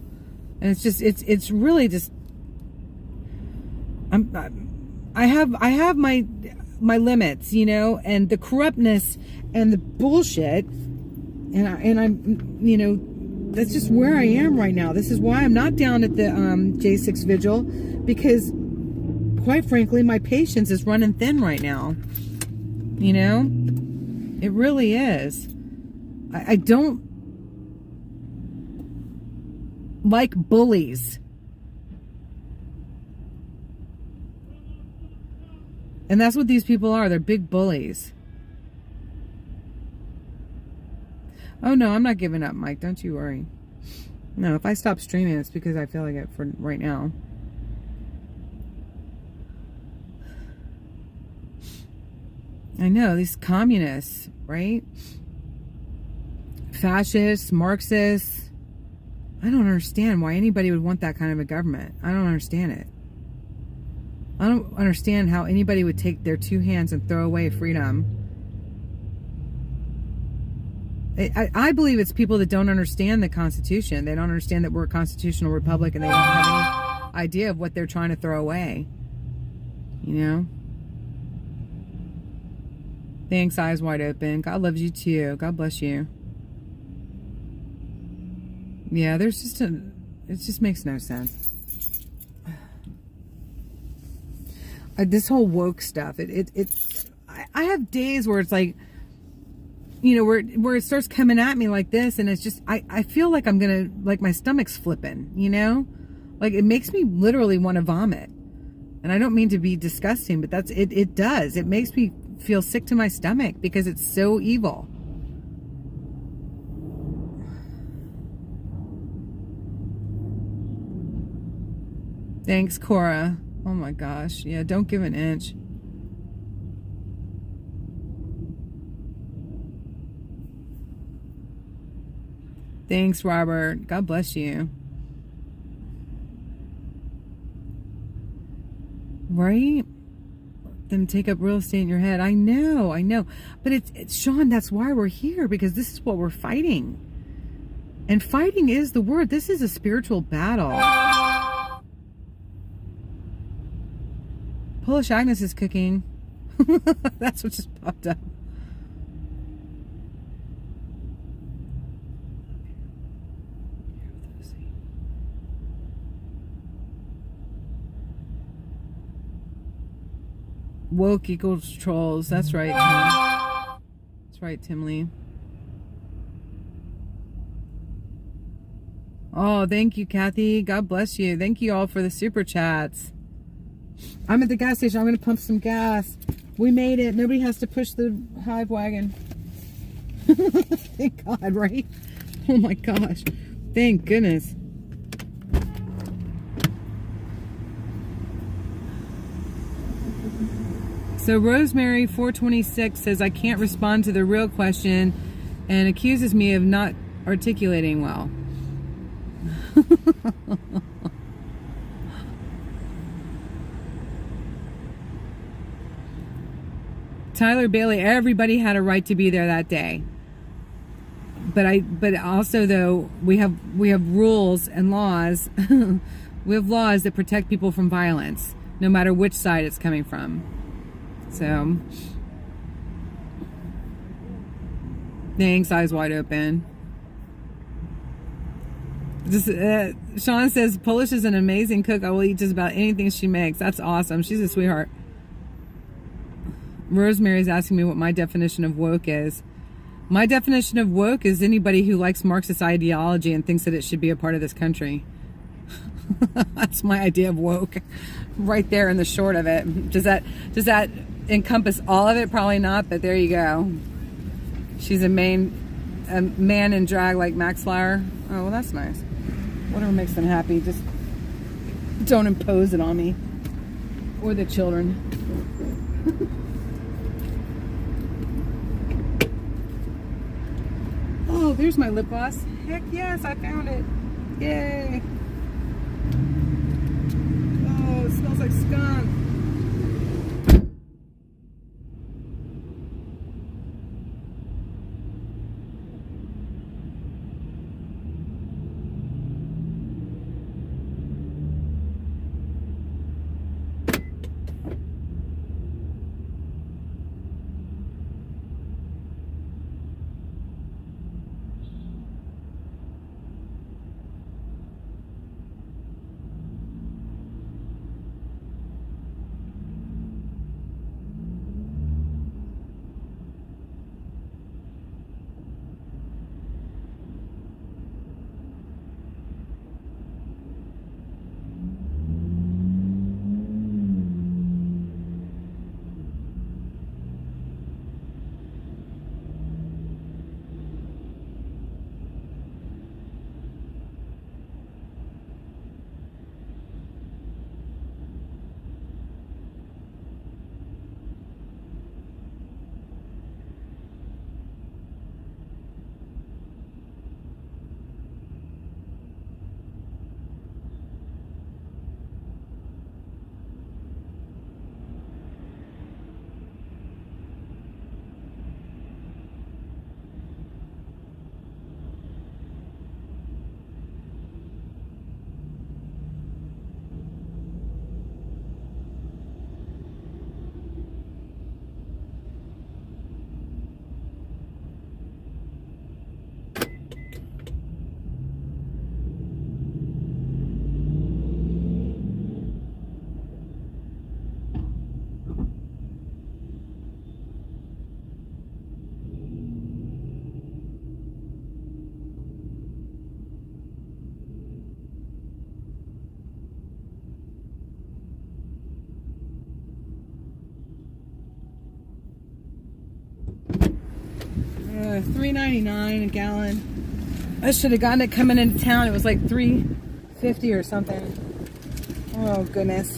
and it's really just. I have my limits, you know, and the corruptness and the bullshit, and I'm, you know, that's just where I am right now. This is why I'm not down at the J6 vigil, because, quite frankly, my patience is running thin right now. You know, it really is. I don't like bullies. And that's what these people are. They're big bullies. Oh no, I'm not giving up, Mike. Don't you worry. No, if I stop streaming, it's because I feel like it for right now. I know, these communists, right? Fascists, Marxists. I don't understand why anybody would want that kind of a government. I don't understand it. I don't understand how anybody would take their two hands and throw away freedom. I believe it's people that don't understand the Constitution. They don't understand that we're a constitutional republic, and they don't have any idea of what they're trying to throw away. You know? Thanks, Eyes Wide Open. God loves you too. God bless you. Yeah, there's just it just makes no sense. This whole woke stuff, I have days where it's like, you know, where it starts coming at me like this, and it's just, I feel like I'm gonna, like my stomach's flipping, you know? Like it makes me literally want to vomit. And I don't mean to be disgusting, but that's, it does. It makes me feel sick to my stomach because it's so evil. Thanks, Cora. Oh my gosh. Yeah, don't give an inch. Thanks, Robert. God bless you. Right? Them take up real estate in your head. I know. But it's Sean, that's why we're here, because this is what we're fighting. And fighting is the word. This is a spiritual battle. Polish Agnes is cooking. That's what just popped up. Woke equals trolls. That's right, Tim. That's right, Tim Lee. Oh, thank you, Kathy. God bless you. Thank you all for the super chats. I'm at the gas station. I'm going to pump some gas. We made it. Nobody has to push the hive wagon. Thank God, right? Oh my gosh. Thank goodness. So Rosemary 426 says, I can't respond to the real question. and accuses me of not articulating well. Tyler Bailey, everybody had a right to be there that day. But also though, we have rules and laws. We have laws that protect people from violence, no matter which side it's coming from. So, thanks, eyes wide open. Just Sean says Polish is an amazing cook. I will eat just about anything she makes. That's awesome. She's a sweetheart. Rosemary's asking me what my definition of woke is. My definition of woke is anybody who likes Marxist ideology and thinks that it should be a part of this country. That's my idea of woke, right there in the short of it. Does that encompass all of it? Probably not, but there you go. She's a man in drag like Max Flower. Oh, well, that's nice. Whatever makes them happy. Just don't impose it on me or the children. Oh, there's my lip gloss. Heck yes, I found it. Yay. Oh, it smells like skunk. $3.99 a gallon. I should have gotten it coming into town. It was like $3.50 or something. Oh goodness.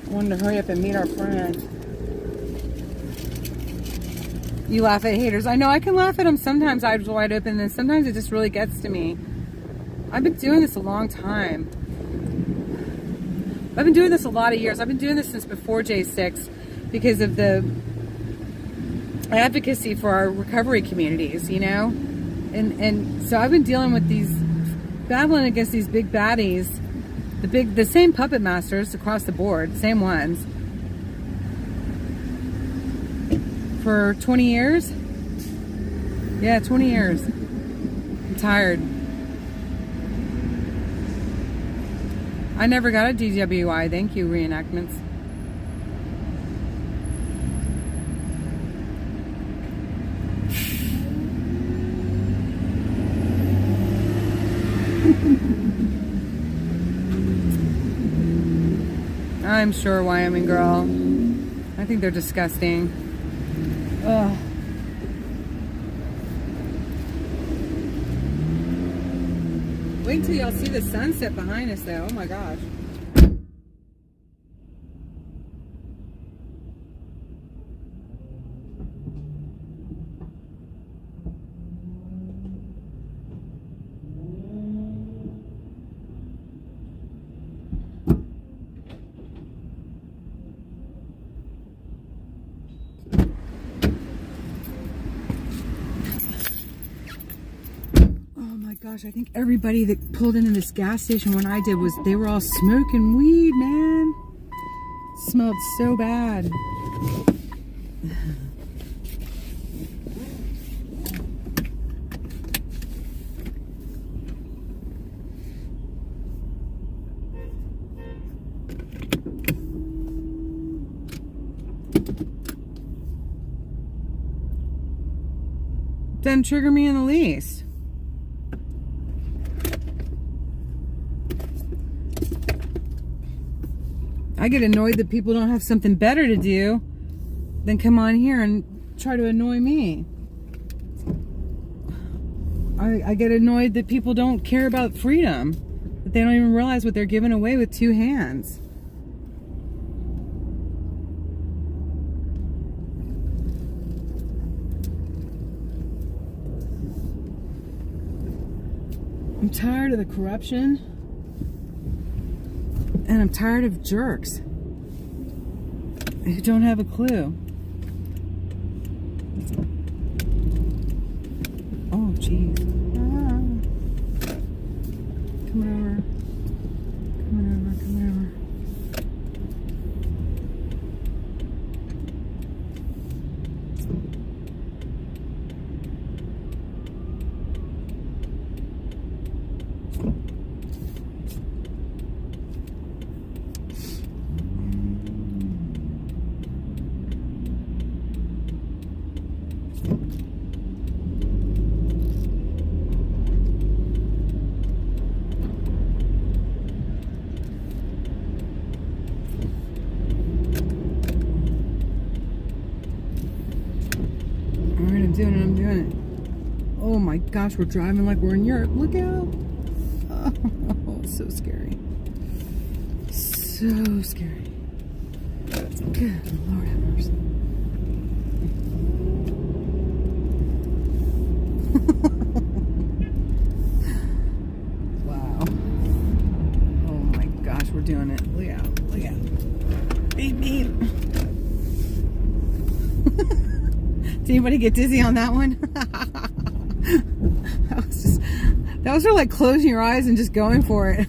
I wanted to hurry up and meet our friend. You laugh at haters. I know I can laugh at them sometimes, eyes wide open, and sometimes it just really gets to me. I've been doing this a long time. I've been doing this a lot of years. I've been doing this since before J6 because of the advocacy for our recovery communities, you know? And so I've been dealing with battling against these big baddies, the same puppet masters across the board, same ones, for 20 years. Yeah, 20 years. I'm tired. I never got a DWI. Thank you, reenactments. I'm sure, Wyoming girl. I think they're disgusting. Ugh. Wait till y'all see the sunset behind us, though. Oh my gosh. gosh, I think everybody that pulled into this gas station when I did they were all smoking weed, man. Smelled so bad. Doesn't trigger me in the least. I get annoyed that people don't have something better to do than come on here and try to annoy me. I get annoyed that people don't care about freedom, that they don't even realize what they're giving away with two hands. I'm tired of the corruption, and I'm tired of jerks who don't have a clue. Oh, jeez. Coming over. Coming over, coming over. I'm doing it. Oh my gosh, we're driving like we're in Europe. Look out. Oh, it's so scary. So scary. Good Lord have mercy. Wow. Oh my gosh, we're doing it. Look out. Look out. Beep, beep. Did anybody get dizzy on that one? That was for like closing your eyes and just going for it.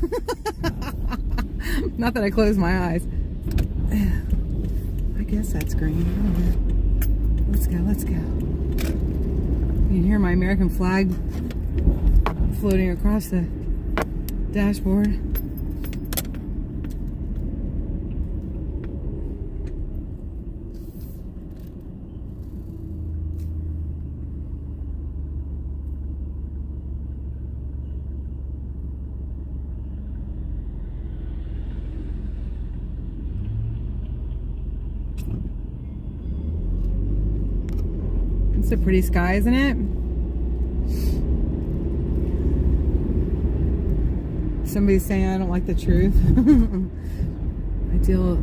Not that I closed my eyes. I guess that's green. Let's go, let's go. You can hear my American flag floating across the dashboard. It's a pretty sky, isn't it? Somebody's saying I don't like the truth.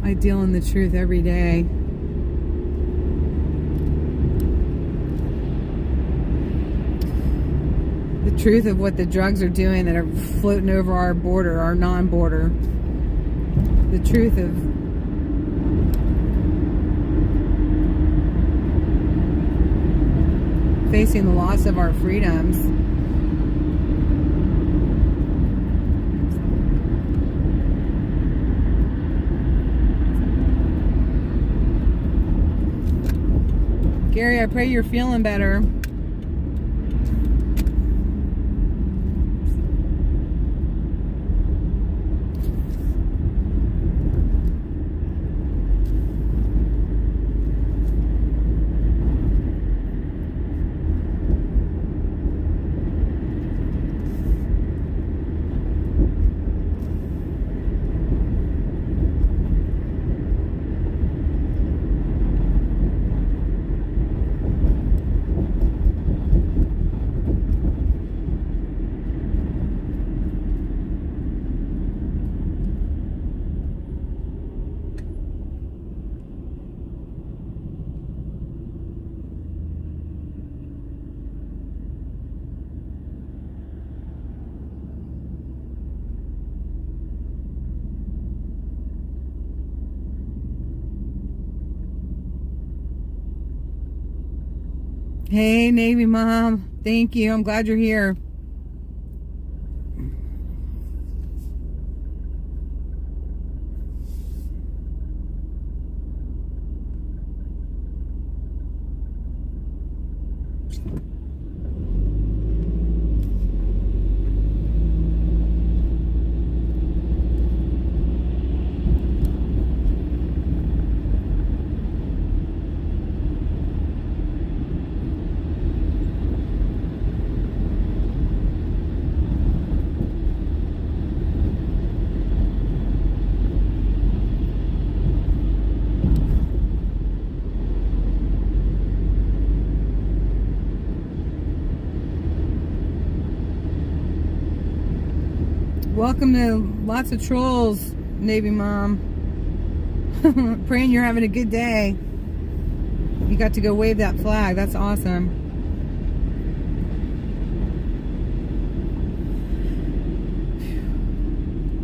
I deal in the truth every day. The truth of what the drugs are doing that are floating over our border, our non-border. The truth of facing the loss of our freedoms. Gary, I pray you're feeling better. Hey, Navy Mom. Thank you. I'm glad you're here. Welcome to lots of trolls, Navy Mom. Praying you're having a good day. You got to go wave that flag. That's awesome.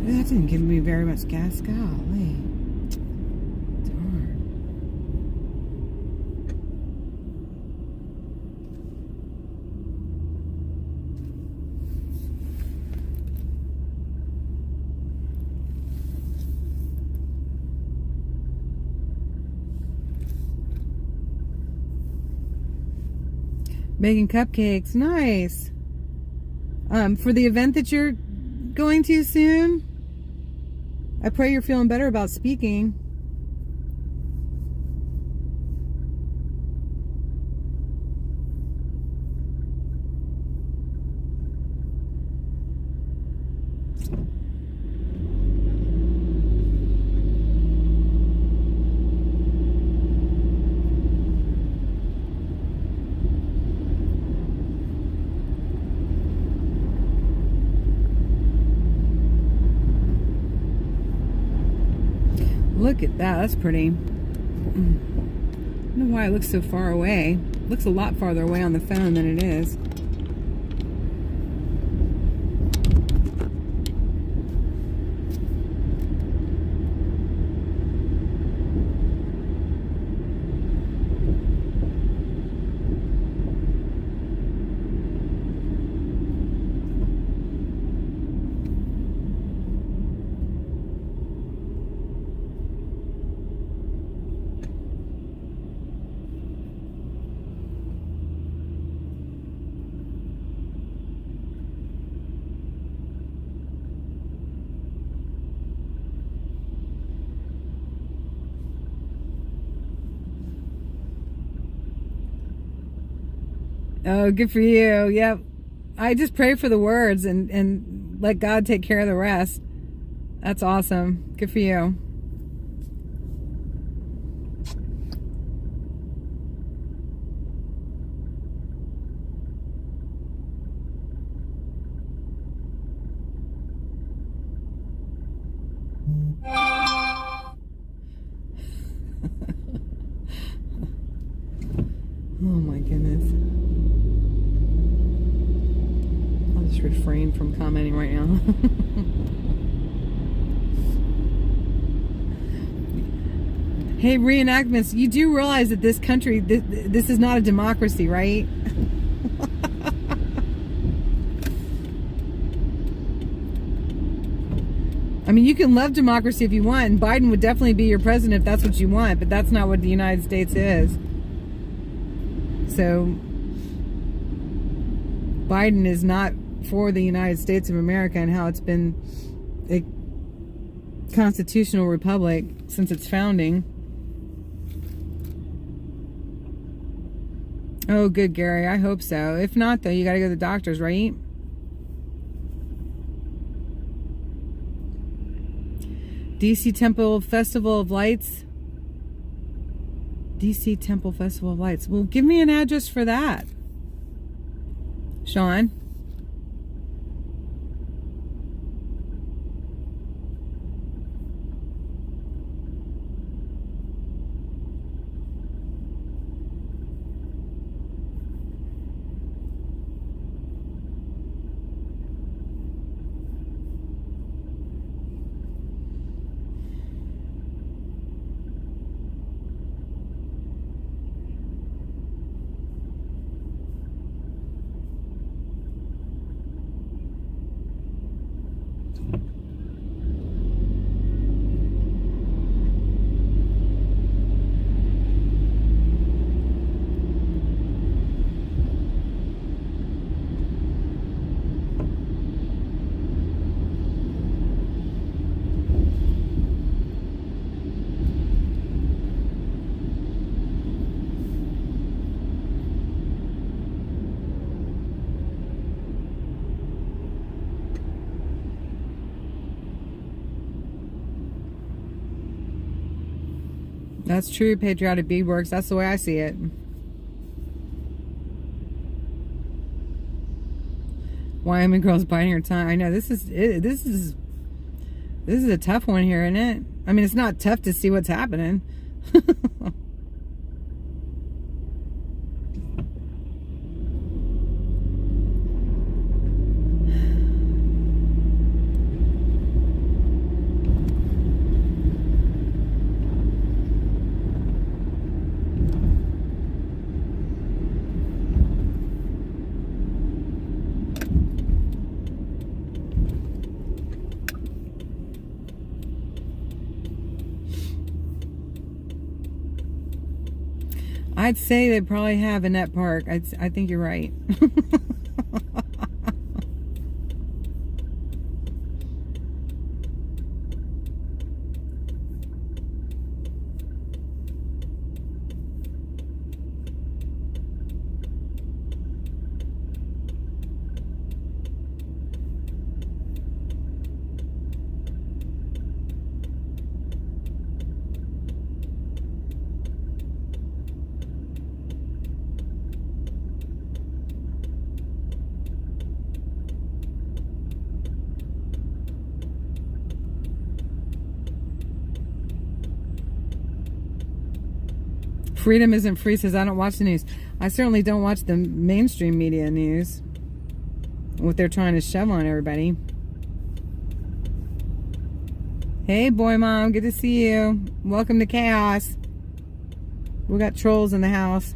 That didn't give me very much gas. Golly. Darn. Making cupcakes. Nice. For the event that you're going to soon, I pray you're feeling better about speaking. Look at that. That's pretty. I don't know why it looks so far away. It looks a lot farther away on the phone than it is. Oh, good for you. Yep. I just pray for the words and let God take care of the rest. That's awesome. Good for you. Oh my goodness. I'll just refrain from commenting right now. Hey, reenactments, you do realize that this country, this is not a democracy, right? I mean, you can love democracy if you want, and Biden would definitely be your president if that's what you want, but that's not what the United States is. So, Biden is not for the United States of America and how it's been a constitutional republic since its founding. Oh, good, Gary. I hope so. If not, though, you got to go to the doctors, right? DC Temple Festival of Lights. DC Temple Festival of Lights. Well, give me an address for that, Sean. That's true. Patriotic beadworks. That's the way I see it. Wyoming girls biting her tongue. I know this is a tough one here, isn't it? I mean, it's not tough to see what's happening. I'd say they probably have a net park. I think you're right. Freedom isn't free says, I don't watch the news. I certainly don't watch the mainstream media news. What they're trying to shove on everybody. Hey, boy mom. Good to see you. Welcome to Chaos. We got trolls in the house.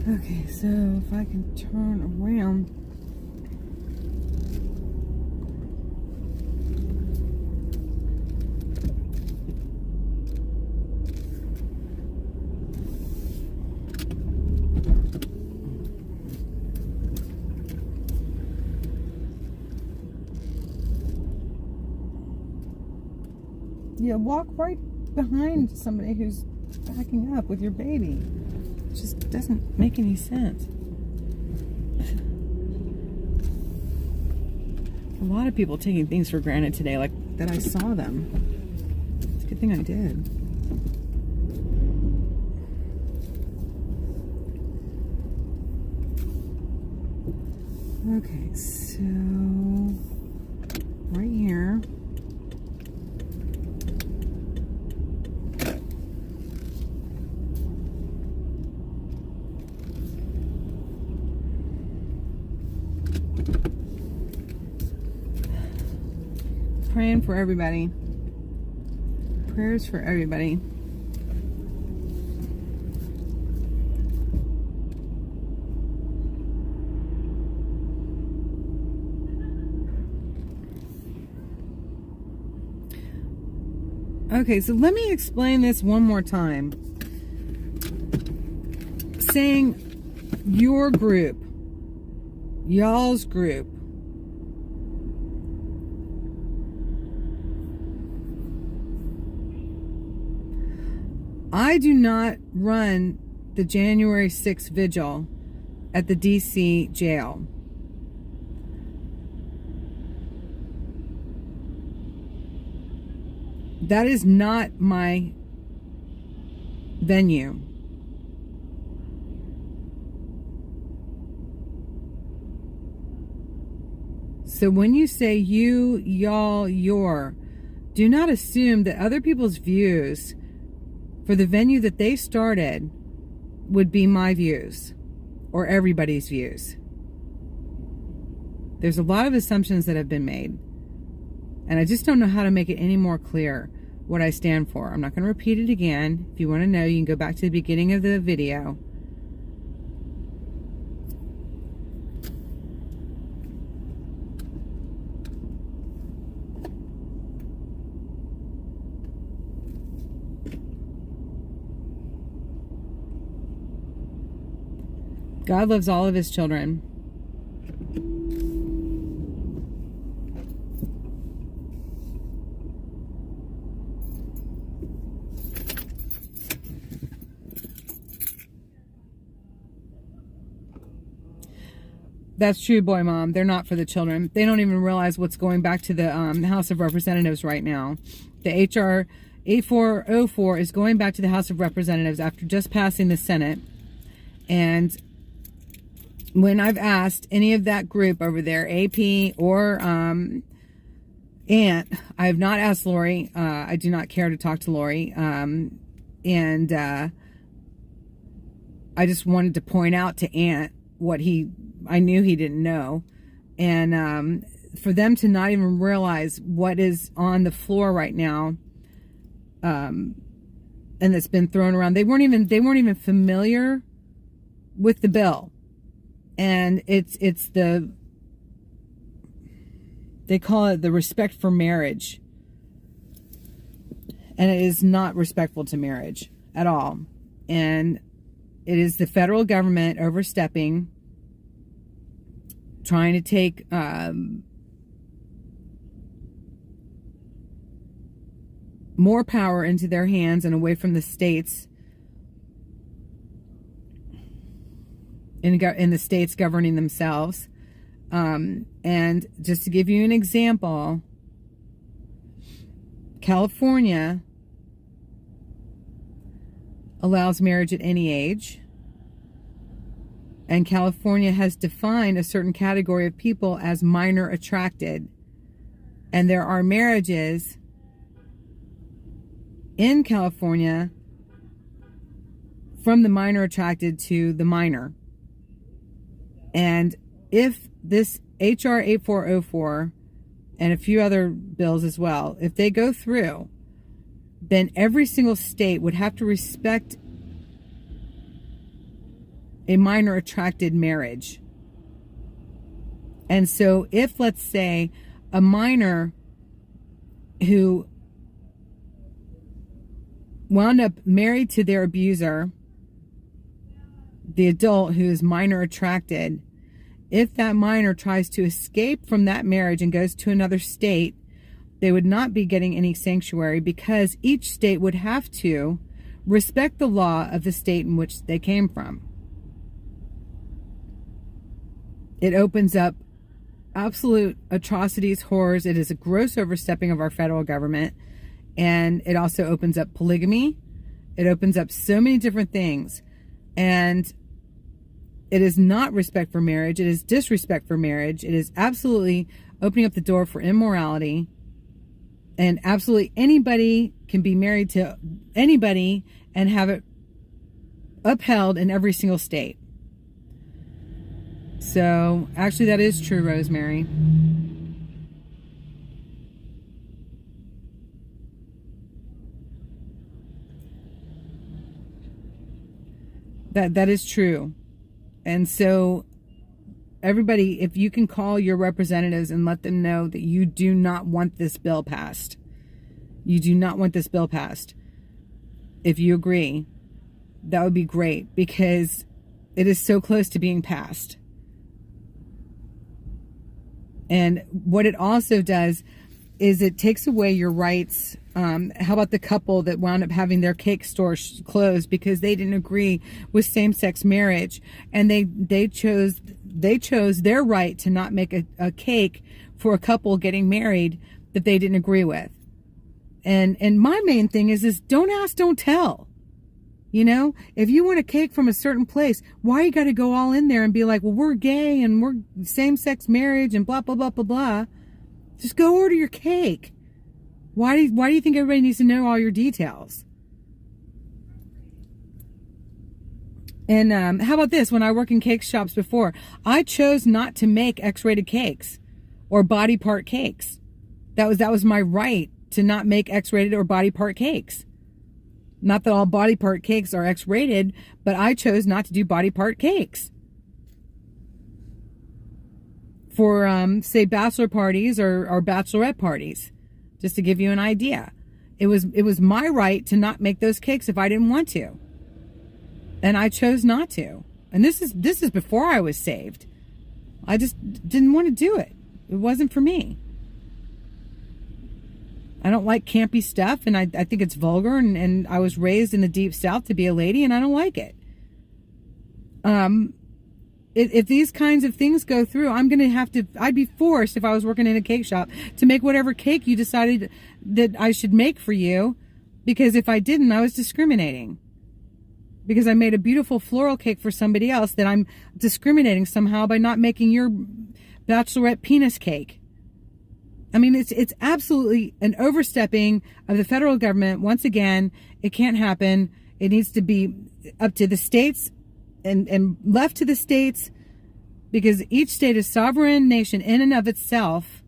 Okay, so if I can turn around. Yeah, walk right behind somebody who's backing up with your baby. Just doesn't make any sense. A lot of people taking things for granted today, like that I saw them. It's a good thing I did. Okay, so right here. Praying for everybody. Prayers for everybody. Okay, so let me explain this one more time. Saying your group, y'all's group, I do not run the January 6th vigil at the DC jail. That is not my venue. So when you say you, y'all, your, do not assume that other people's views for the venue that they started would be my views or everybody's views. There's a lot of assumptions that have been made, and I just don't know how to make it any more clear what I stand for. I'm not going to repeat it again. If you want to know, you can go back to the beginning of the video. God loves all of his children. That's true, boy, mom. They're not for the children. They don't even realize what's going back to the House of Representatives right now. The HR 8404 is going back to the House of Representatives after just passing the Senate. And when I've asked any of that group over there, AP or Aunt, I have not asked Lori. I do not care to talk to Lori. And I just wanted to point out to Aunt what I knew he didn't know. And for them to not even realize what is on the floor right now, and that's been thrown around. They weren't even familiar with the bill. And it's they call it the respect for marriage. And it is not respectful to marriage at all. And it is the federal government overstepping, trying to take more power into their hands and away from the states, in the states governing themselves. And just to give you an example, California allows marriage at any age. And California has defined a certain category of people as minor attracted. And there are marriages in California from the minor attracted to the minor. And if this HR 8404 and a few other bills as well, if they go through, then every single state would have to respect a minor attracted marriage. And so if, let's say, a minor who wound up married to their abuser, the adult who is minor attracted, if that minor tries to escape from that marriage and goes to another state, they would not be getting any sanctuary, because each state would have to respect the law of the state in which they came from. It opens up absolute atrocities, horrors. It is a gross overstepping of our federal government. And it also opens up polygamy. It opens up so many different things. And it is not respect for marriage. It is disrespect for marriage. It is absolutely opening up the door for immorality. And absolutely anybody can be married to anybody and have it upheld in every single state. So, actually, that is true, Rosemary. That is true. And so, everybody, if you can call your representatives and let them know that you do not want this bill passed. You do not want this bill passed. If you agree, that would be great, because it is so close to being passed. And what it also does is it takes away your rights. How about the couple that wound up having their cake store closed because they didn't agree with same-sex marriage, and they chose their right to not make a cake for a couple getting married that they didn't agree with. And my main thing is don't ask, don't tell. You know, if you want a cake from a certain place, why you got to go all in there and be like, well, we're gay and we're same-sex marriage and blah, blah, blah, blah, blah. Just go order your cake. Why do you think everybody needs to know all your details? And how about this? When I worked in cake shops before, I chose not to make X-rated cakes or body part cakes. That was my right to not make X-rated or body part cakes. Not that all body part cakes are X-rated, but I chose not to do body part cakes for, say, bachelor parties or bachelorette parties, just to give you an idea. It was my right to not make those cakes if I didn't want to. And I chose not to. And this is before I was saved. I just didn't want to do it. It wasn't for me. I don't like campy stuff, and I think it's vulgar, and I was raised in the deep south to be a lady, and I don't like it. If these kinds of things go through, I'd be forced, if I was working in a cake shop, to make whatever cake you decided that I should make for you, because if I didn't, I was discriminating. Because I made a beautiful floral cake for somebody else, that I'm discriminating somehow by not making your bachelorette penis cake. I mean, it's absolutely an overstepping of the federal government. Once again, it can't happen. It needs to be up to the states and left to the states, because each state is a sovereign nation in and of itself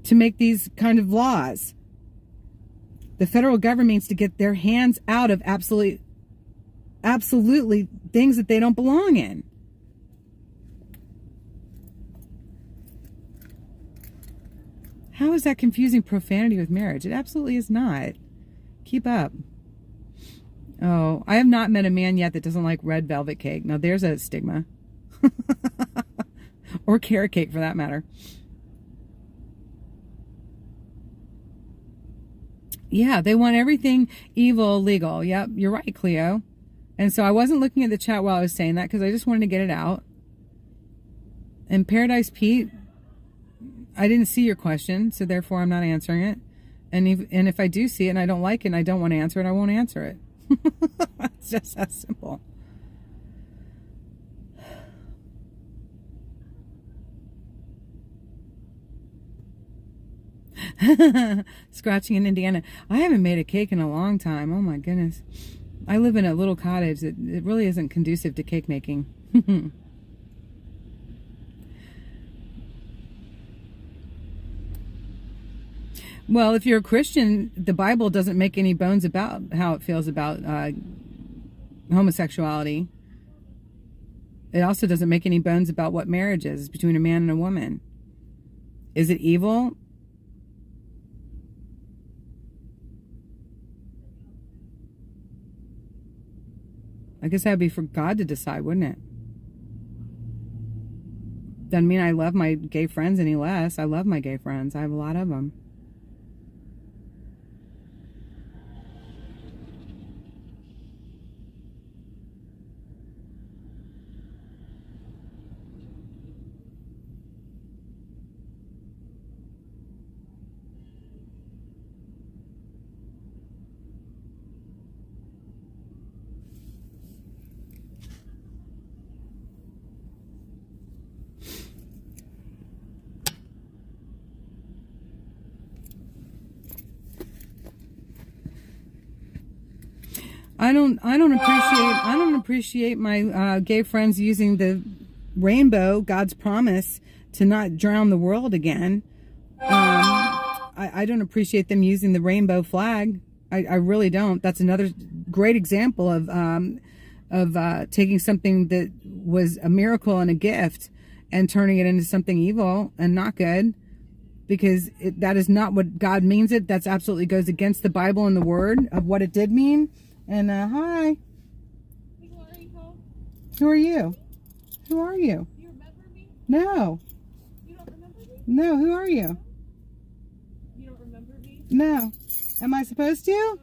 to make these kind of laws. The federal government needs to get their hands out of absolutely things that they don't belong in. How is that confusing profanity with marriage? It absolutely is not. Keep up. Oh, I have not met a man yet that doesn't like red velvet cake. Now there's a stigma. Or carrot cake for that matter. Yeah, they want everything evil legal. Yep, you're right, Cleo. And so I wasn't looking at the chat while I was saying that, because I just wanted to get it out. And Paradise Pete, I didn't see your question, so therefore I'm not answering it. And if I do see it and I don't like it and I don't want to answer it, I won't answer it. It's just that simple. Scratching in Indiana. I haven't made a cake in a long time. Oh my goodness. I live in a little cottage. It really isn't conducive to cake making. Well, if you're a Christian, the Bible doesn't make any bones about how it feels about homosexuality. It also doesn't make any bones about what marriage is between a man and a woman. Is it evil? I guess that would be for God to decide, wouldn't it? Doesn't mean I love my gay friends any less. I love my gay friends. I have a lot of them. I don't appreciate my gay friends using the rainbow, God's promise to not drown the world again. I don't appreciate them using the rainbow flag. I really don't. That's another great example of taking something that was a miracle and a gift and turning it into something evil and not good, because that is not what God means it. That's absolutely goes against the Bible and the Word of what it did mean. And hi. Who are you? Who are you? You remember me? No. You don't remember me? No, who are you? You don't remember me? No. Am I supposed to?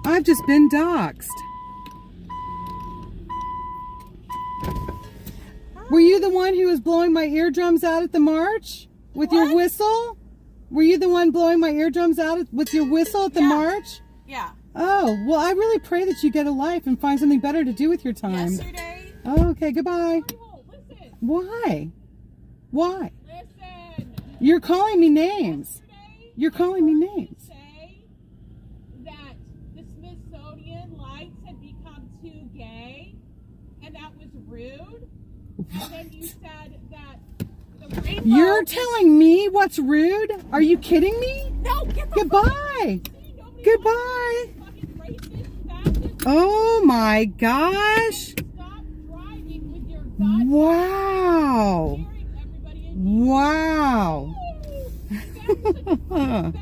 I've just been doxxed. Were you the one who was blowing my eardrums out at the march with your whistle? Were you the one blowing my eardrums out with your whistle at the march? Yeah. Oh, well, I really pray that you get a life and find something better to do with your time. Yesterday. Oh, okay, goodbye. No, listen. Why? Why? Listen. You're calling me names. Yesterday, You're calling me I heard names. you say that the Smithsonian lights had become too gay, and that was rude. And then you said that the rainbow. You're telling me what's rude? Are you kidding me? No, get the Goodbye. Nobody Goodbye. wants fucking racist, fascist. Oh my gosh. Stop driving with your goddamn Wow. scaring everybody in Wow. fascist,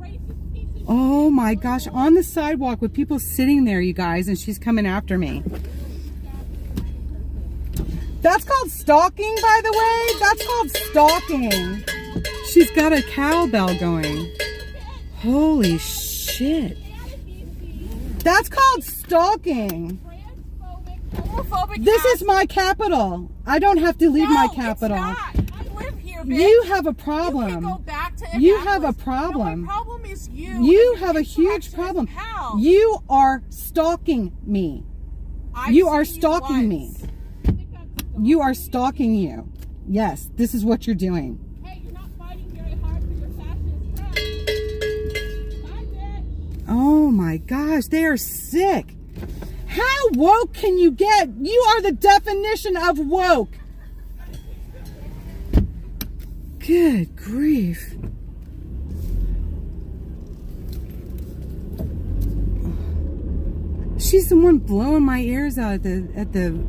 racist piece of Oh my gosh. On the sidewalk with people sitting there, you guys, and she's coming after me. That's called stalking, by the way. That's called stalking. She's got a cowbell going. Holy shit. That's called stalking. transphobic, homophobic. This is my capital. I don't have to leave my No, capital. It's not. I live here, bitch. You have a You can problem. go back to You have a Annapolis. problem. No, my problem is you. You and have a your huge interactions problem. with Hal. You are stalking me. I've You are seen stalking me. once. I think I'm stalking You are stalking you. Yes, this is what you're doing. Hey, you're not fighting very hard for your fascist friends. Bye, bitch. Oh my gosh, they are sick. How woke can you get? You are the definition of woke. Good grief. She's the one blowing my ears out at the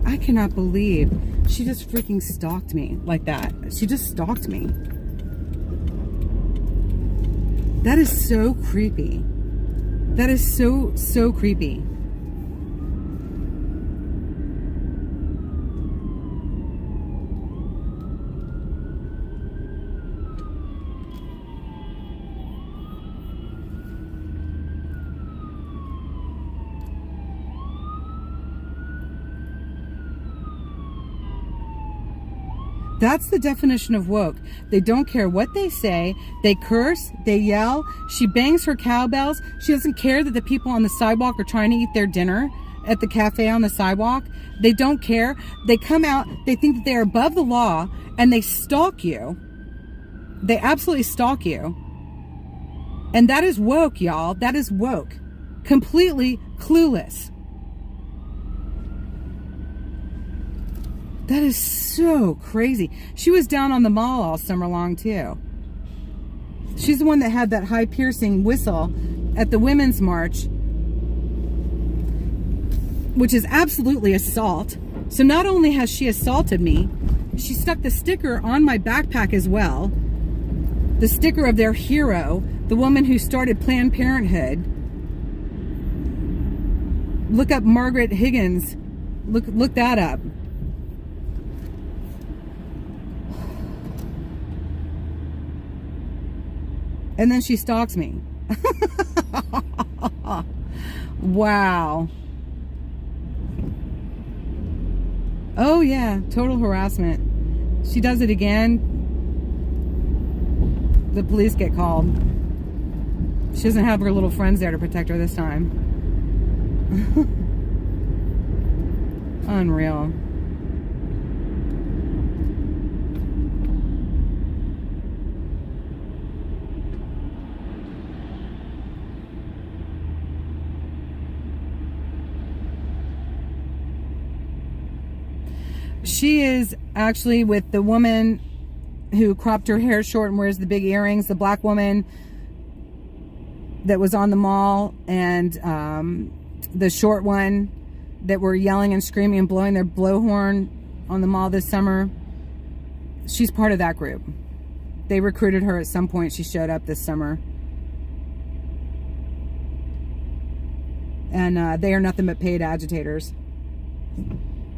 I cannot believe she just freaking stalked me like that. She just stalked me. That is so creepy. That is so creepy. That's the definition of woke. They don't care what they say. They curse, they yell. She bangs her cowbells. She doesn't care that the people on the sidewalk are trying to eat their dinner at the cafe on the sidewalk. They don't care. They come out, they think that they're above the law, and they stalk you. They absolutely stalk you. And that is woke, y'all. That is woke. Completely clueless. That is so crazy. She was down on the mall all summer long, too. She's the one that had that high piercing whistle at the Women's March, which is absolutely assault. So not only has she assaulted me, she stuck the sticker on my backpack as well. The sticker of their hero, the woman who started Planned Parenthood. Look up Margaret Higgins. Look that up. And then she stalks me. Wow. Oh yeah, total harassment. She does it again. The police get called. She doesn't have her little friends there to protect her this time. Unreal. She is actually with the woman who cropped her hair short and wears the big earrings, the black woman that was on the mall, and the short one that were yelling and screaming and blowing their blowhorn on the mall this summer. She's part of that group. They recruited her at some point. She showed up this summer. And they are nothing but paid agitators.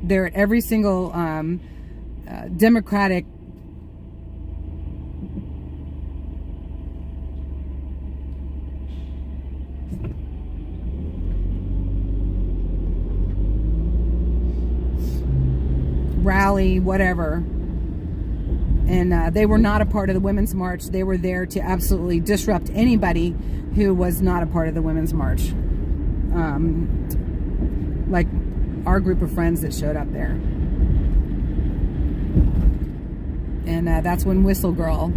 They're at every single Democratic rally, whatever. And they were not a part of the Women's March. They were there to absolutely disrupt anybody who was not a part of the Women's March. Like our group of friends that showed up there. And that's when Whistle Girl,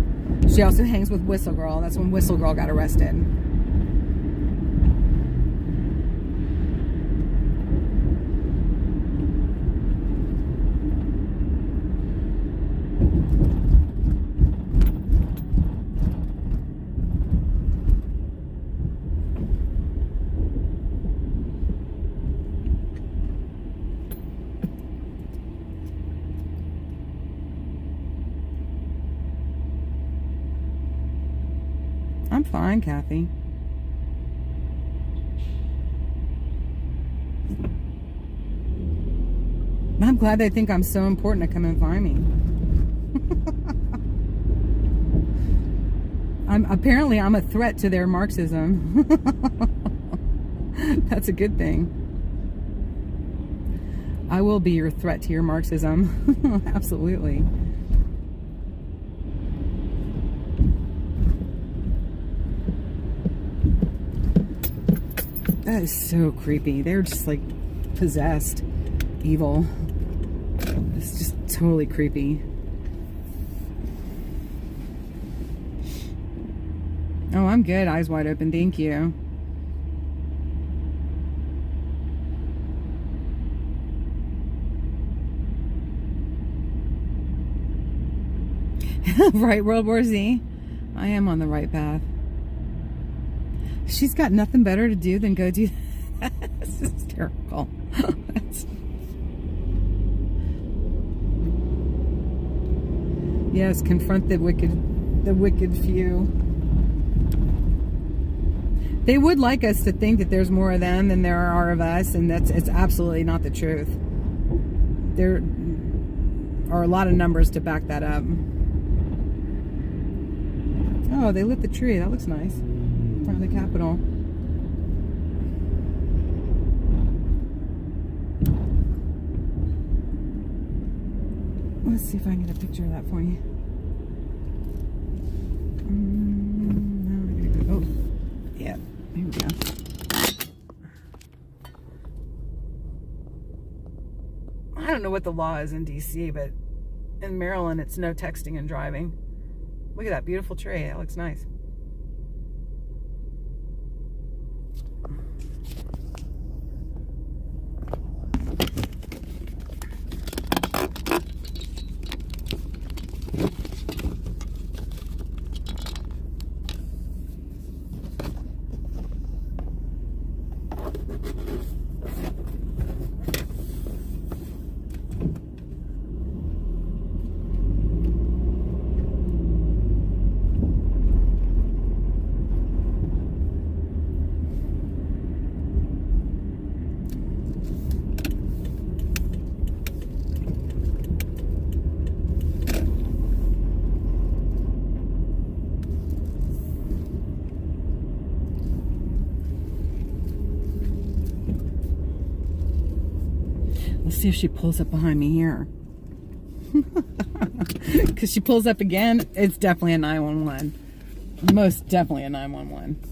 she also hangs with Whistle Girl. That's when Whistle Girl got arrested. I'm fine, Kathy. I'm glad they think I'm so important to come and find me. Apparently I'm a threat to their Marxism. That's a good thing. I will be your threat to your Marxism. Absolutely. That is so creepy. They're just like possessed, evil. It's just totally creepy. Oh, I'm good. Eyes wide open. Thank you. Right, World War Z. I am on the right path. She's got nothing better to do than go do that. That's hysterical. Yes, confront the wicked few. They would like us to think that there's more of them than there are of us, and it's absolutely not the truth. There are a lot of numbers to back that up. Oh, they lit the tree. That looks nice. In front of the Capitol. Let's see if I can get a picture of that for you. Oh, yeah. Here we go. I don't know what the law is in DC, but in Maryland, it's no texting and driving. Look at that beautiful tree. That looks nice. Let's see if she pulls up behind me here. Because she pulls up again, it's definitely a 911. Most definitely a 911.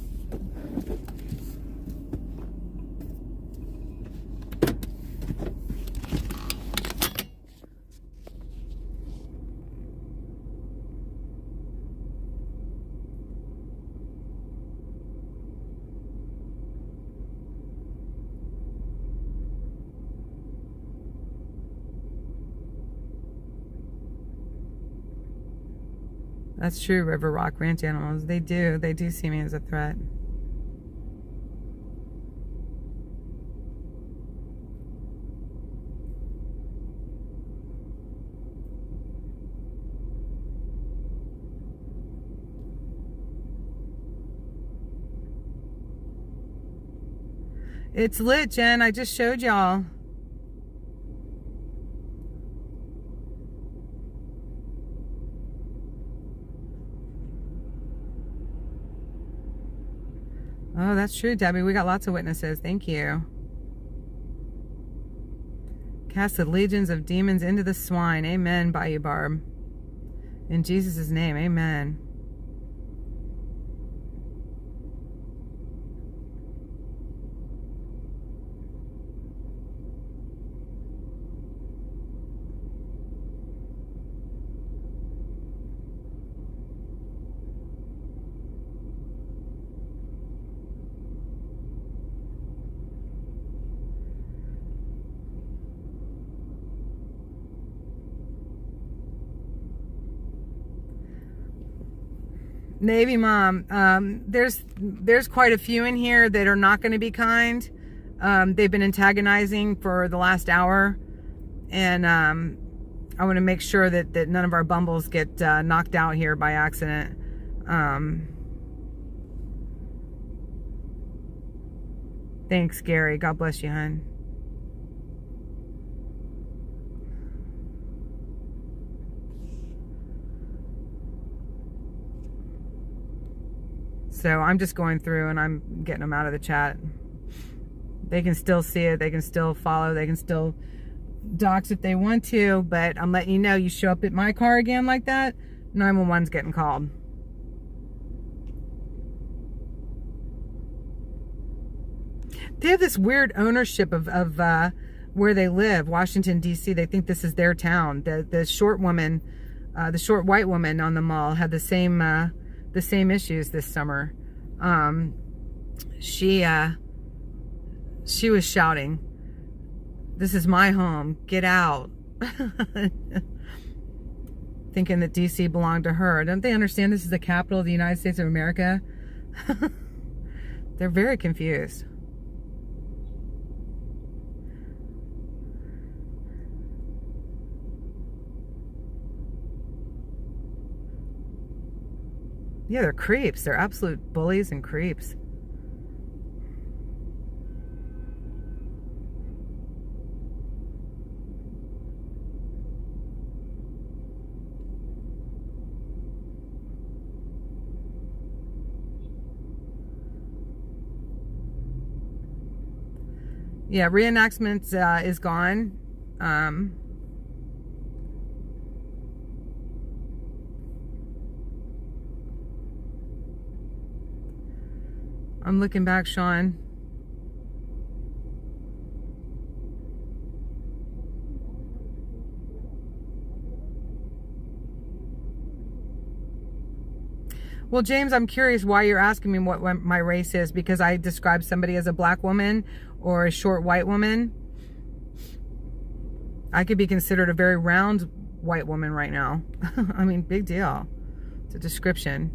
That's true, River Rock Ranch animals. They do see me as a threat. It's lit, Jen. I just showed y'all. Oh, that's true, Debbie. We got lots of witnesses. Thank you. Cast the legions of demons into the swine. Amen, Bayou Barb. In Jesus' name, amen. Navy Mom, there's quite a few in here that are not going to be kind. They've been antagonizing for the last hour, and I want to make sure that none of our bumbles get knocked out here by accident. Thanks, Gary. God bless you, hon. So I'm just going through and I'm getting them out of the chat. They can still see it. They can still follow. They can still dox if they want to. But I'm letting you know, you show up at my car again like that, 911's getting called. They have this weird ownership of where they live, Washington, D.C. They think this is their town. The short woman, the short white woman on the mall had the same issues this summer. She was shouting, "This is my home, get out." Thinking that DC belonged to her. Don't they understand this is the capital of the United States of America? They're very confused. Yeah, they're creeps. They're absolute bullies and creeps. Yeah, reenactments is gone. I'm looking back, Sean. Well, James, I'm curious why you're asking me what my race is, because I describe somebody as a black woman or a short white woman. I could be considered a very round white woman right now. I mean, big deal. It's a description.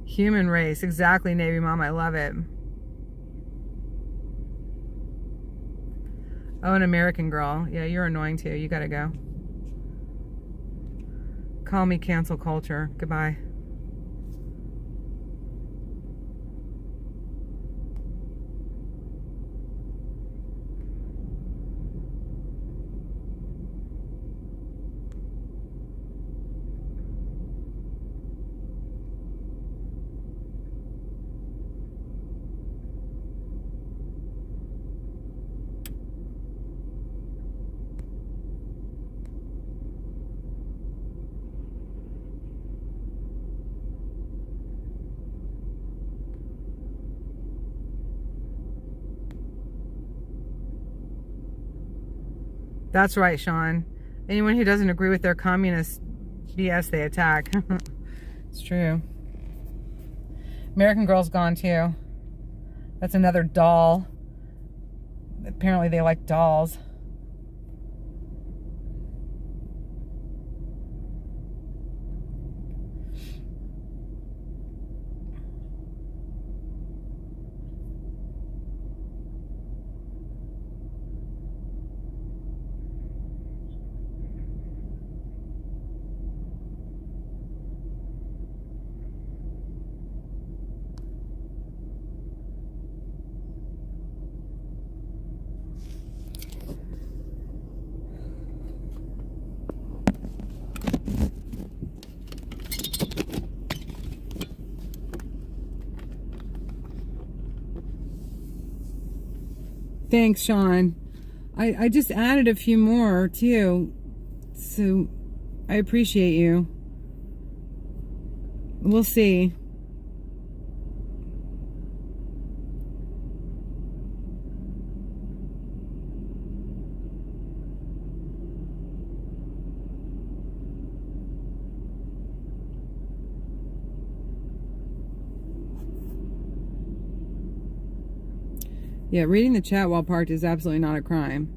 Human race. Exactly, Navy Mom. I love it. Oh, an American girl. Yeah, you're annoying too. You gotta go. Call me cancel culture. Goodbye. That's right, Sean. Anyone who doesn't agree with their communist BS, they attack. It's true. American Girl's gone too. That's another doll. Apparently they like dolls. Thanks, Sean. I just added a few more too, so I appreciate you. We'll see. Yeah, reading the chat while parked is absolutely not a crime.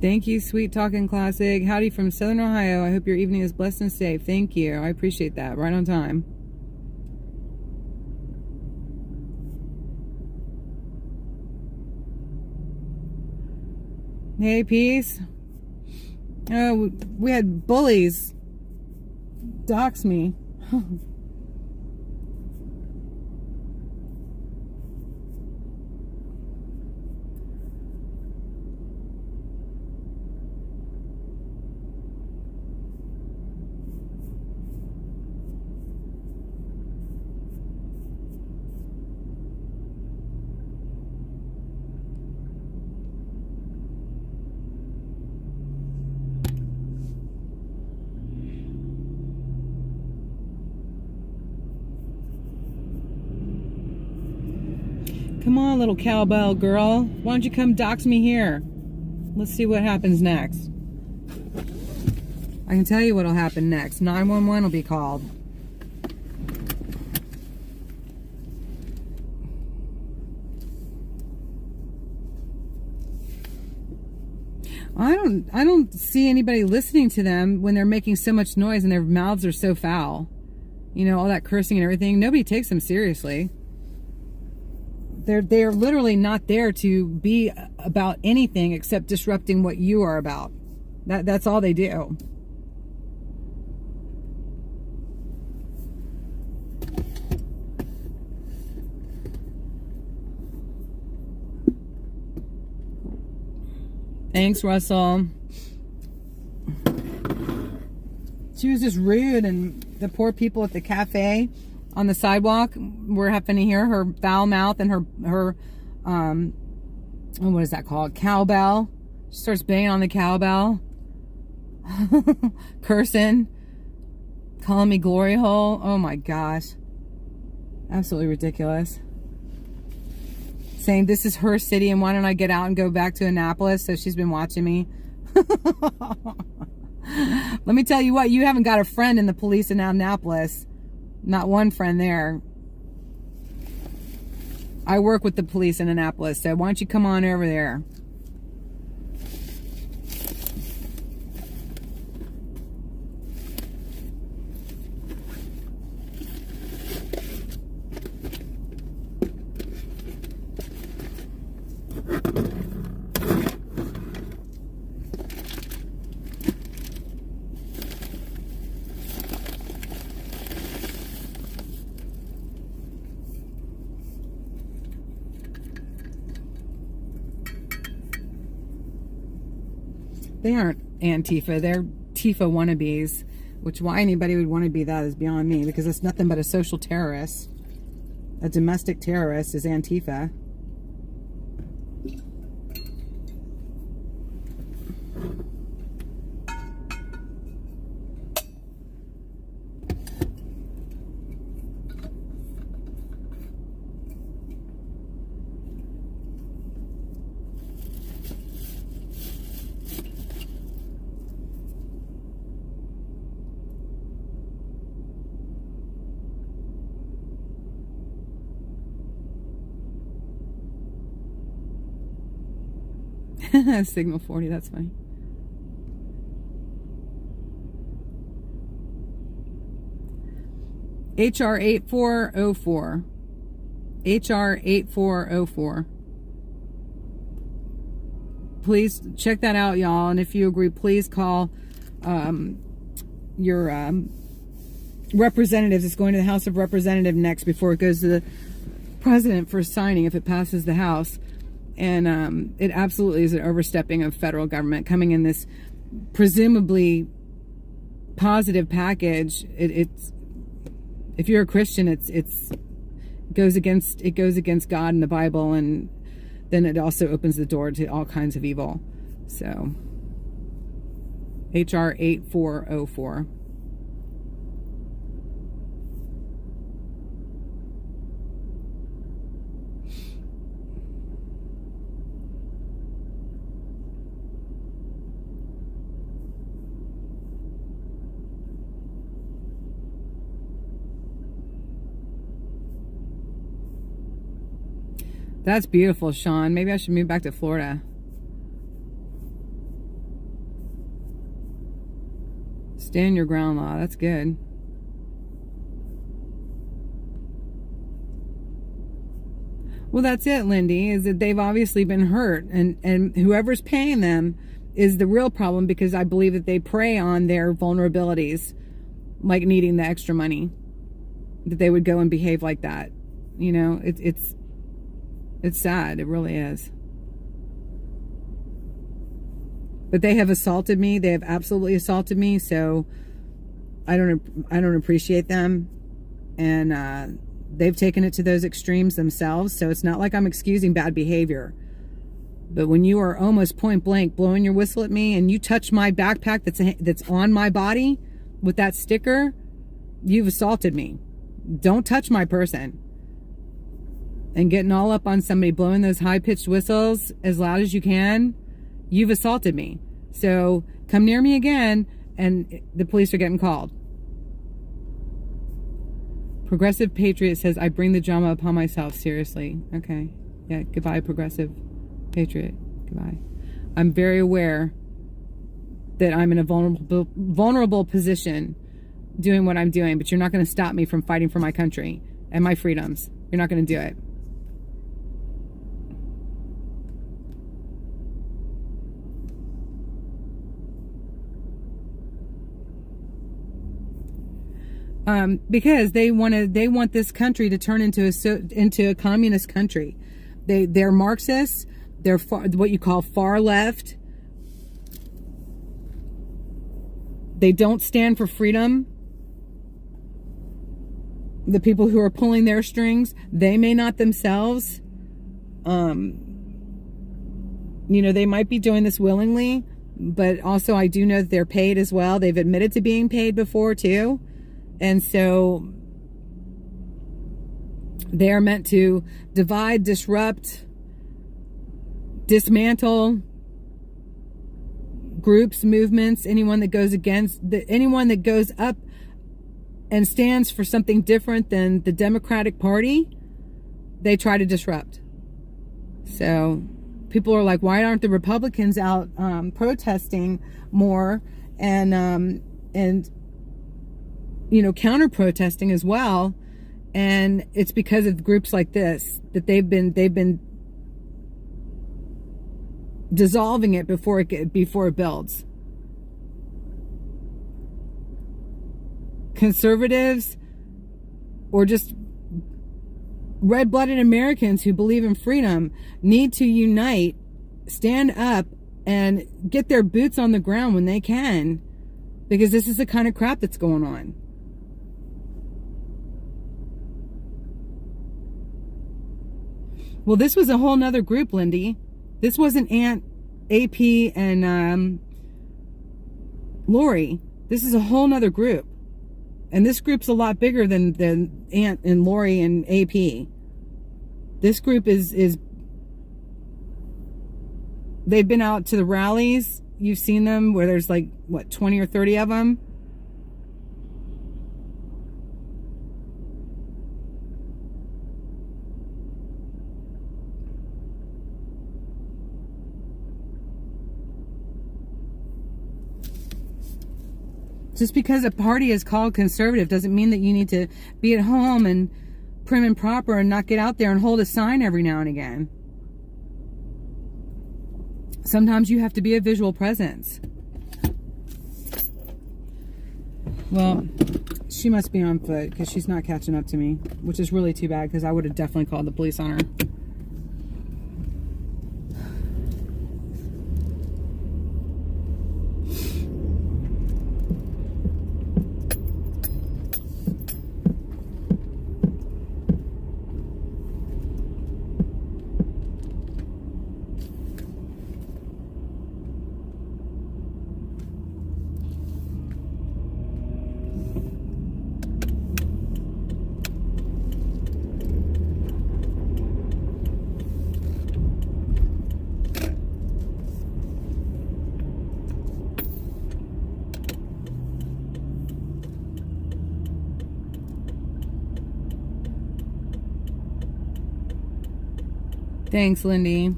Thank you, Sweet Talking Classic. Howdy from Southern Ohio. I hope your evening is blessed and safe. Thank you. I appreciate that. Right on time. Hey, peace. Oh, we had bullies dox me. Come on, little cowbell girl. Why don't you come dox me here? Let's see what happens next. I can tell you what'll happen next. 911 will be called. I don't see anybody listening to them when they're making so much noise and their mouths are so foul. You know, all that cursing and everything. Nobody takes them seriously. They're literally not there to be about anything except disrupting what you are about. That's all they do. Thanks, Russell. She was just rude, and the poor people at the cafe on the sidewalk were having to hear her foul mouth and her what is that called? Cowbell. She starts banging on the cowbell. Cursing. Calling me glory hole. Oh my gosh. Absolutely ridiculous. Saying this is her city and why don't I get out and go back to Annapolis? So she's been watching me. Let me tell you what, you haven't got a friend in the police in Annapolis. Not one friend there. I work with the police in Annapolis, so why don't you come on over there? They aren't Antifa, they're Tifa wannabes, which why anybody would want to be that is beyond me, because it's nothing but a social terrorist. A domestic terrorist is Antifa. Signal 40, that's funny. HR 8404. HR 8404. Please check that out, y'all. And if you agree, please call your representatives. It's going to the House of Representatives next before it goes to the president for signing if it passes the House. And it absolutely is an overstepping of federal government coming in this presumably positive package, it's if you're a Christian, it goes against God and the Bible, and then it also opens the door to all kinds of evil. So HR 8404. That's beautiful, Sean. Maybe I should move back to Florida. Stand your ground law. That's good. Well, that's it, Lindy, is that they've obviously been hurt, and whoever's paying them is the real problem, because I believe that they prey on their vulnerabilities, like needing the extra money, that they would go and behave like that. You know, it's sad. It really is. But they have assaulted me. They have absolutely assaulted me. So I don't appreciate them. And they've taken it to those extremes themselves. So it's not like I'm excusing bad behavior. But when you are almost point blank blowing your whistle at me, and you touch my backpack that's on my body with that sticker, you've assaulted me. Don't touch my person. And getting all up on somebody, blowing those high-pitched whistles as loud as you can, you've assaulted me. So come near me again, and the police are getting called. Progressive Patriot says, I bring the drama upon myself. Seriously. Okay. Yeah, goodbye, Progressive Patriot. Goodbye. I'm very aware that I'm in a vulnerable position doing what I'm doing, but you're not going to stop me from fighting for my country and my freedoms. You're not going to do it. Because they want this country to turn into a communist country. They're Marxists. They're what you call far left. They don't stand for freedom. The people who are pulling their strings, they may not themselves. You know, they might be doing this willingly, but also I do know that they're paid as well. They've admitted to being paid before too. And so they are meant to divide, disrupt, dismantle groups, movements, anyone that goes up and stands for something different than the Democratic Party, they try to disrupt. So people are like, why aren't the Republicans out protesting more and you know, counter protesting as well? And it's because of groups like this that they've been dissolving it before it builds. Conservatives or just red-blooded Americans who believe in freedom need to unite, stand up, and get their boots on the ground when they can, because this is the kind of crap that's going on. Well, this was a whole nother group, Lindy. This wasn't Aunt AP and Lori. This is a whole nother group. And this group's a lot bigger than Aunt and Lori and AP. This group is they've been out to the rallies. You've seen them where there's like, what, 20 or 30 of them? Just because a party is called conservative doesn't mean that you need to be at home and prim and proper and not get out there and hold a sign every now and again. Sometimes you have to be a visual presence. Well, she must be on foot because she's not catching up to me, which is really too bad because I would have definitely called the police on her. Thanks, Lindy.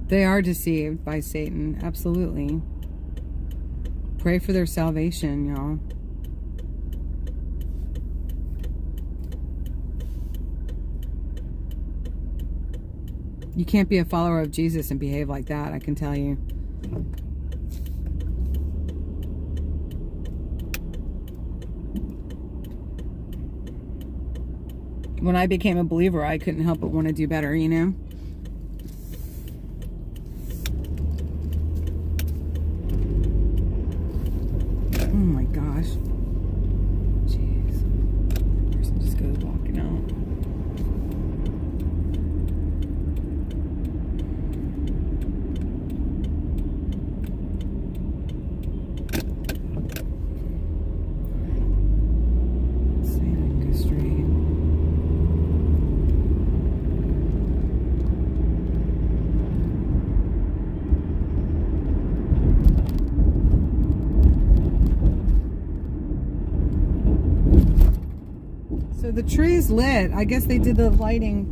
They are deceived by Satan, absolutely. Pray for their salvation, y'all. You can't be a follower of Jesus and behave like that, I can tell you. When I became a believer, I couldn't help but want to do better, you know? Oh my gosh. Jeez. That person just goes walking out. Let's see if I can go straight. So the tree's lit. I guess they did the lighting.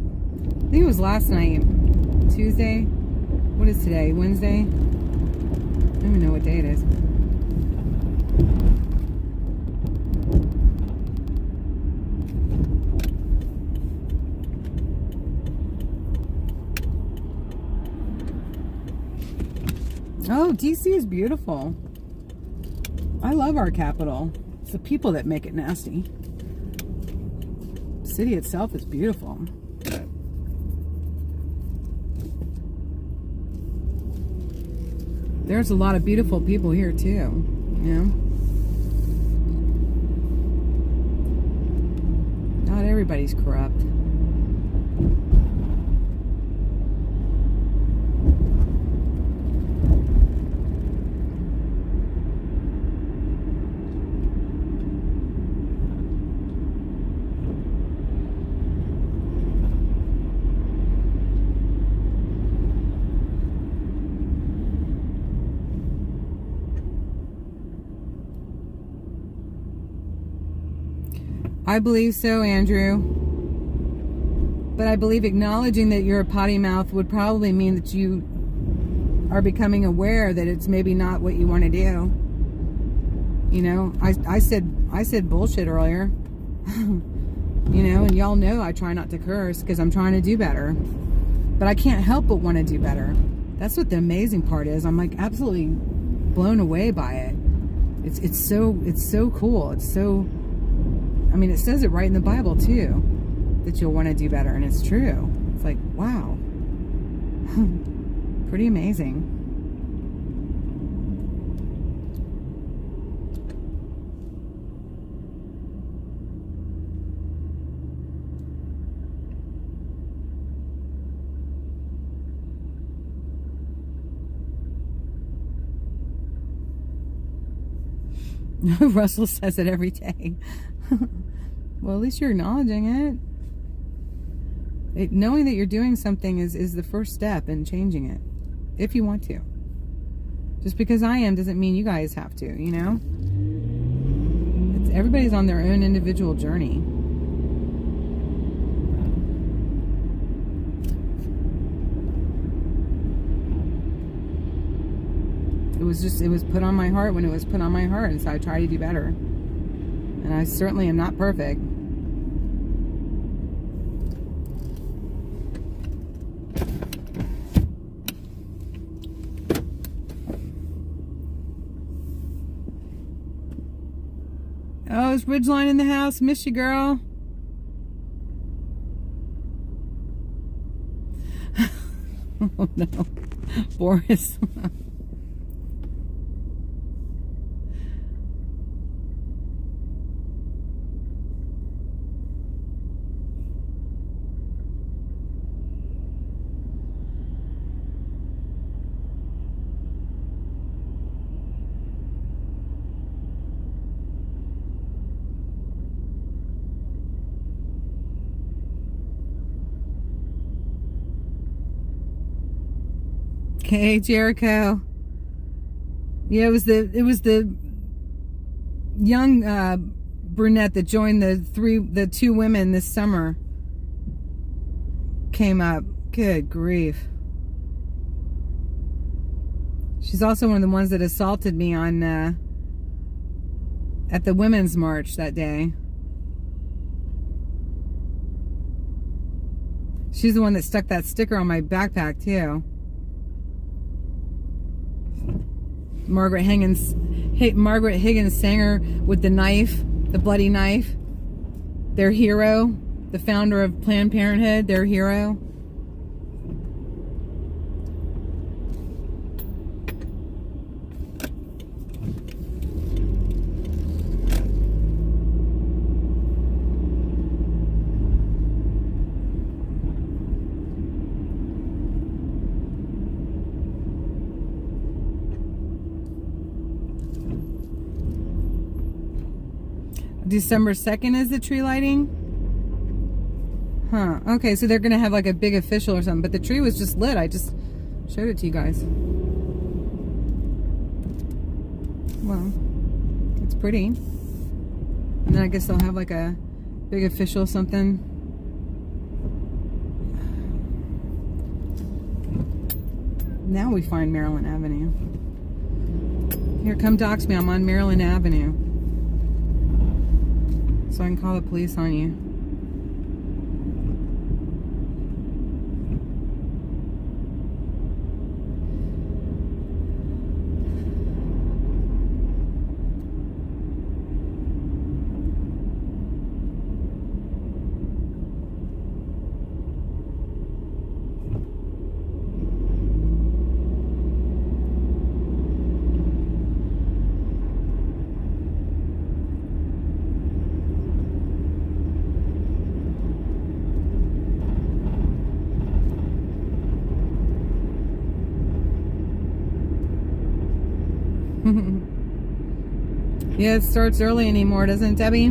I think it was last night. Tuesday. What is today? Wednesday? I don't even know what day it is. Oh, DC is beautiful. I love our capital. It's the people that make it nasty. The city itself is beautiful. There's a lot of beautiful people here too, you know? Not everybody's corrupt. I believe so, Andrew. But I believe acknowledging that you're a potty mouth would probably mean that you are becoming aware that it's maybe not what you want to do. You know, I said bullshit earlier. You know, and y'all know I try not to curse because I'm trying to do better. But I can't help but want to do better. That's what the amazing part is. I'm like absolutely blown away by it. It's so cool. It's so, I mean, it says it right in the Bible too, that you'll want to do better, and it's true. It's like, wow. Pretty amazing. Russell says it every day. Well, at least you're acknowledging it. Knowing that you're doing something is the first step in changing it, if you want to. Just because I am doesn't mean you guys have to, you know? Everybody's on their own individual journey. It was put on my heart when it was put on my heart, and so I try to do better. And I certainly am not perfect. Oh, is Ridgeline in the house? Miss you, girl. Oh no, Boris. Okay, Jericho. Yeah, it was the young brunette that joined the two women this summer came up. Good grief. She's also one of the ones that assaulted me on at the Women's March that day. She's the one that stuck that sticker on my backpack too. Margaret Higgins sang her with the knife, the bloody knife. Their hero, the founder of Planned Parenthood, their hero. December 2nd is the tree lighting? Huh. Okay, so they're going to have like a big official or something. But the tree was just lit. I just showed it to you guys. Well, it's pretty. And then I guess they'll have like a big official something. Now we find Maryland Avenue. Here, come dox me. I'm on Maryland Avenue. So I can call the police on you. Yeah, it starts early anymore, doesn't it, Debbie?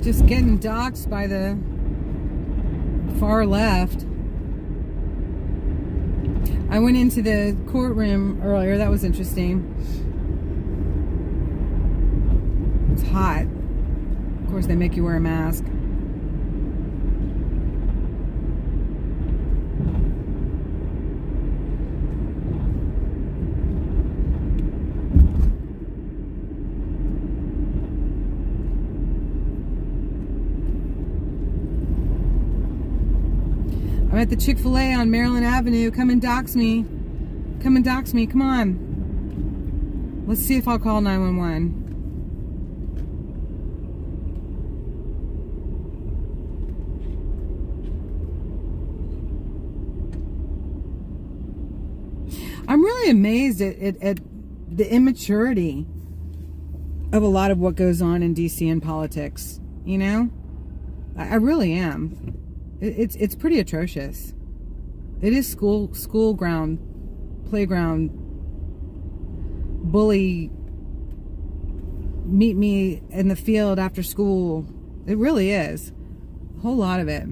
Just getting doxxed by the far left. I went into the courtroom earlier. That was interesting. It's hot. Of course, they make you wear a mask. I'm at the Chick-fil-A on Maryland Avenue. Come and dox me. Come and dox me. Come on. Let's see if I'll call 911. I'm really amazed at the immaturity of a lot of what goes on in DC in politics. You know? I really am. It's pretty atrocious. It is school ground, playground, bully, meet me in the field after school. It really is. A whole lot of it.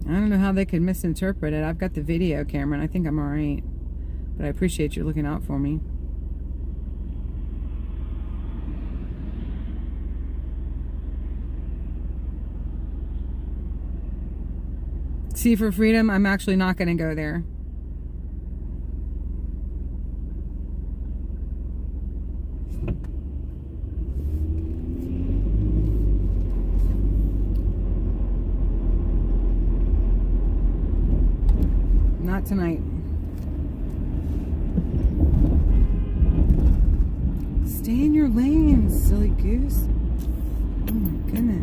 I don't know how they could misinterpret it. I've got the video camera and I think I'm alright. But I appreciate you looking out for me. See for Freedom, I'm actually not going to go there. Not tonight. Stay in your lane, silly goose. Oh my goodness.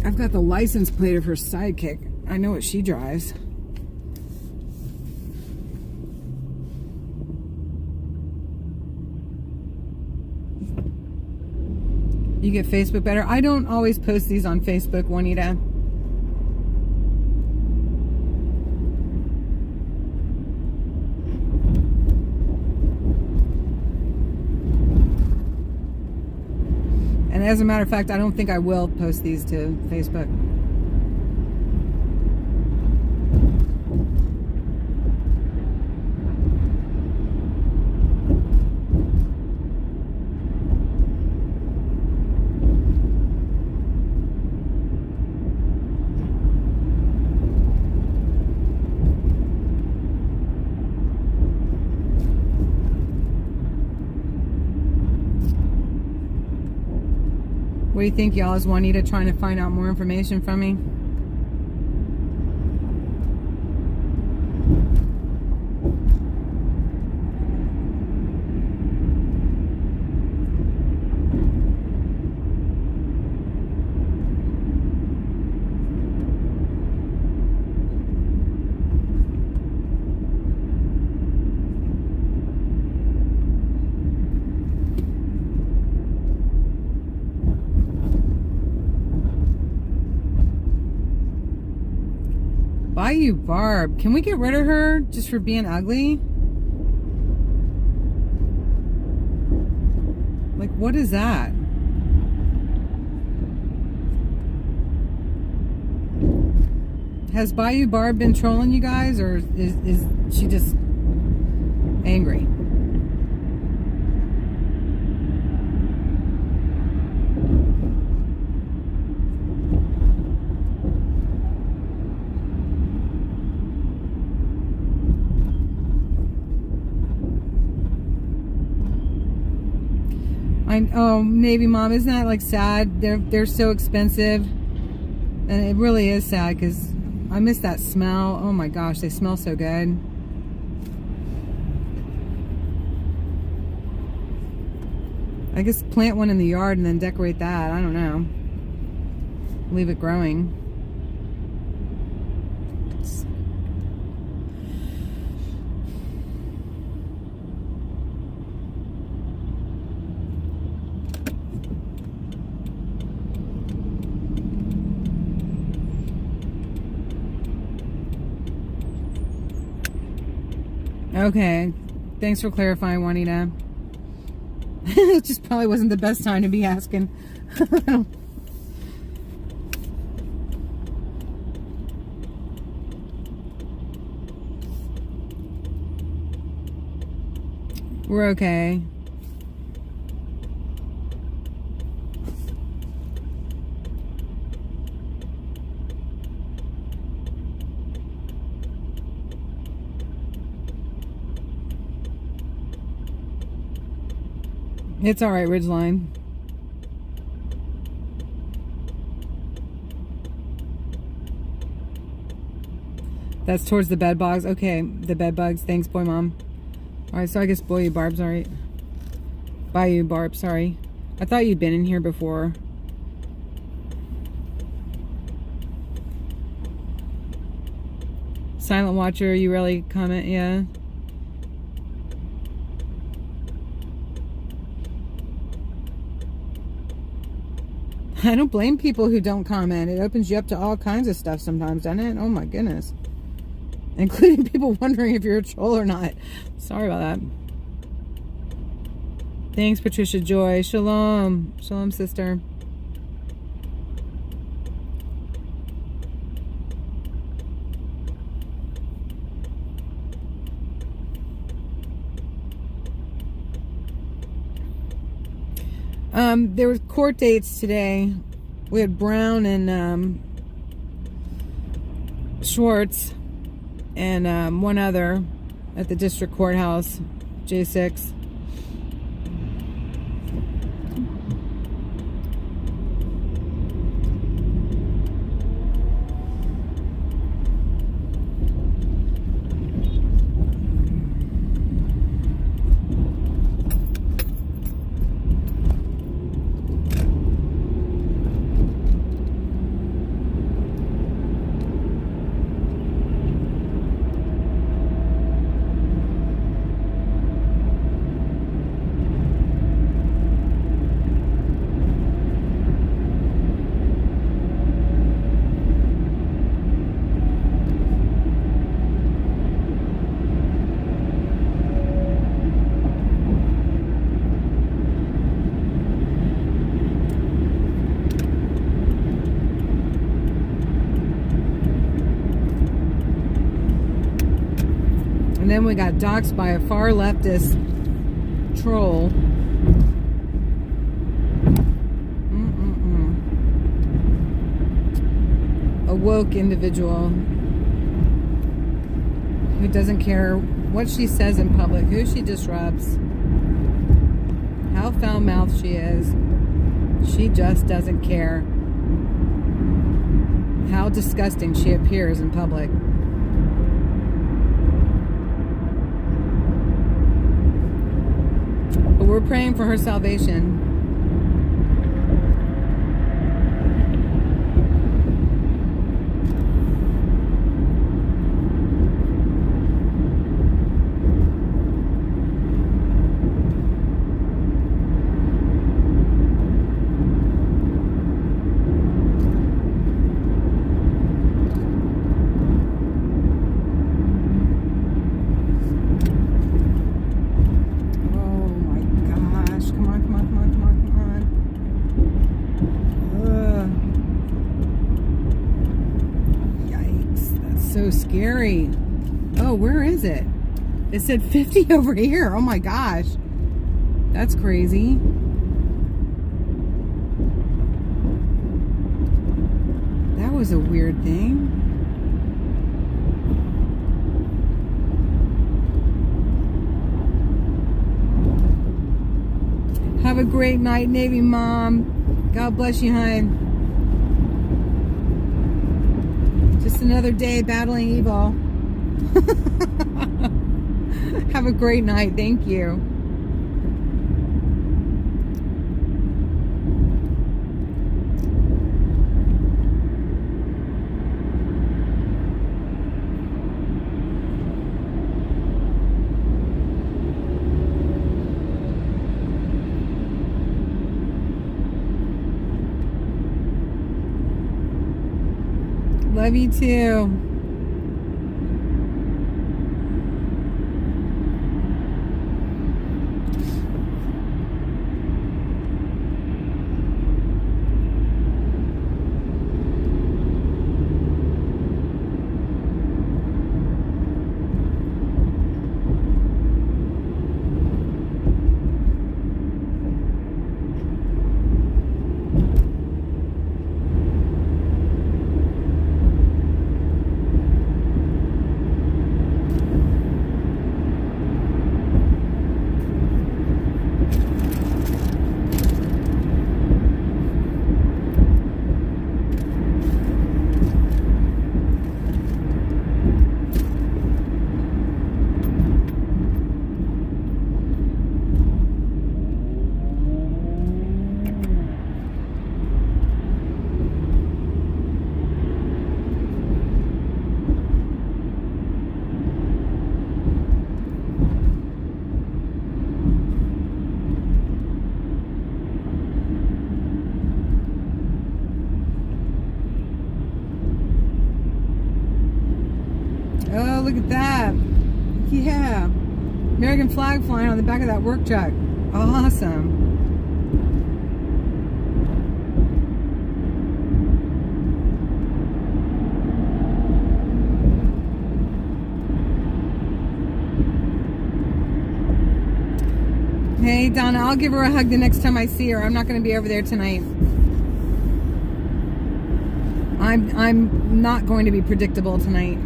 I've got the license plate of her sidekick. I know what she drives. You get Facebook better. I don't always post these on Facebook, Juanita. And as a matter of fact, I don't think I will post these to Facebook. What do you think, y'all? Is Juanita trying to find out more information from me? Bayou Barb. Can we get rid of her just for being ugly? Like, what is that? Has Bayou Barb been trolling you guys, or is she just angry? Oh, Navy Mom, isn't that like sad? They're so expensive, and it really is sad because I miss that smell. Oh my gosh, they smell so good. I guess plant one in the yard and then decorate that. I don't know. Leave it growing. Okay, thanks for clarifying, Juanita. It just probably wasn't the best time to be asking. We're okay. It's all right, Ridgeline. That's towards the bed bugs. Okay, the bed bugs. Thanks, Boy Mom. All right, so I guess Bayou Barb's all right. Bayou Barb, sorry. I thought you'd been in here before. Silent Watcher, you really comment? Yeah. I don't blame people who don't comment. It opens you up to all kinds of stuff sometimes, doesn't it? Oh my goodness. Including people wondering if you're a troll or not. Sorry about that. Thanks, Patricia Joy. Shalom. Shalom, sister. There was court dates today. We had Brown and Schwartz and one other at the district courthouse, J6. And then we got doxxed by a far leftist troll. A woke individual who doesn't care what she says in public, who she disrupts, how foul-mouthed she is. She just doesn't care how disgusting she appears in public. But we're praying for her salvation. So scary. Oh, where is it? It said 50 over here. Oh my gosh. That's crazy. That was a weird thing. Have a great night, Navy Mom. God bless you, hon. Just another day battling evil. Have a great night. Thank you. Love you too. Oh, look at that. Yeah. American flag flying on the back of that work truck. Awesome. Hey, Donna, I'll give her a hug the next time I see her. I'm not going to be over there tonight. I'm not going to be predictable tonight.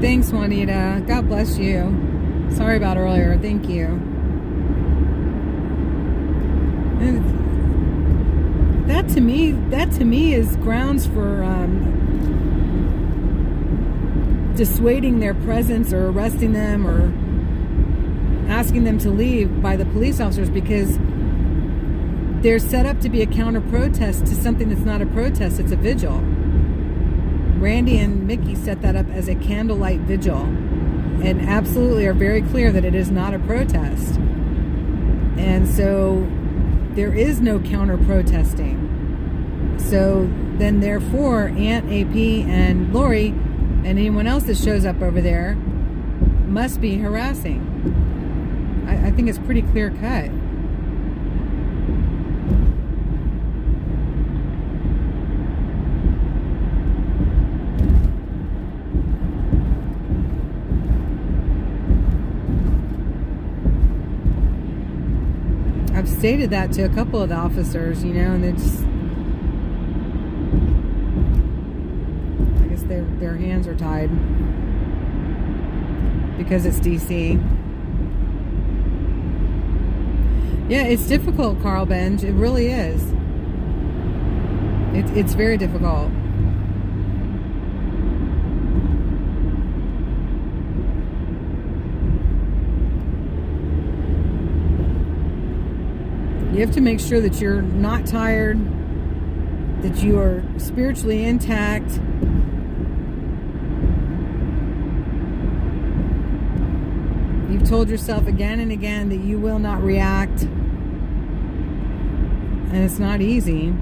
Thanks, Juanita. God bless you. Sorry about earlier. Thank you. That to me is grounds for dissuading their presence or arresting them or asking them to leave by the police officers, because they're set up to be a counter protest to something that's not a protest, it's a vigil. Randy and Mickey set that up as a candlelight vigil and absolutely are very clear that it is not a protest. And so there is no counter protesting. So then therefore Aunt AP and Lori and anyone else that shows up over there must be harassing. I think it's pretty clear cut. I've stated that to a couple of the officers, you know, and they just, I guess their hands are tied because it's DC. Yeah, it's difficult, Carl Benj. It really is. It's very difficult. You have to make sure that you're not tired, that you are spiritually intact. You've told yourself again and again that you will not react. And it's not easy.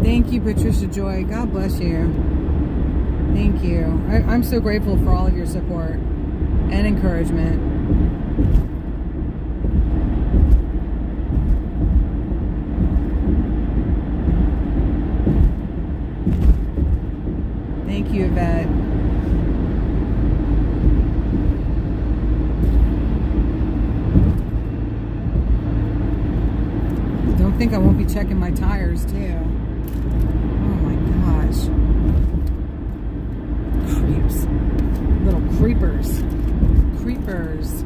Thank you, Patricia Joy. God bless you. Thank you. I'm so grateful for all of your support and encouragement. Thank you, Yvette. Don't think I won't be checking my tires, too. Creeps. Little creepers. Creepers.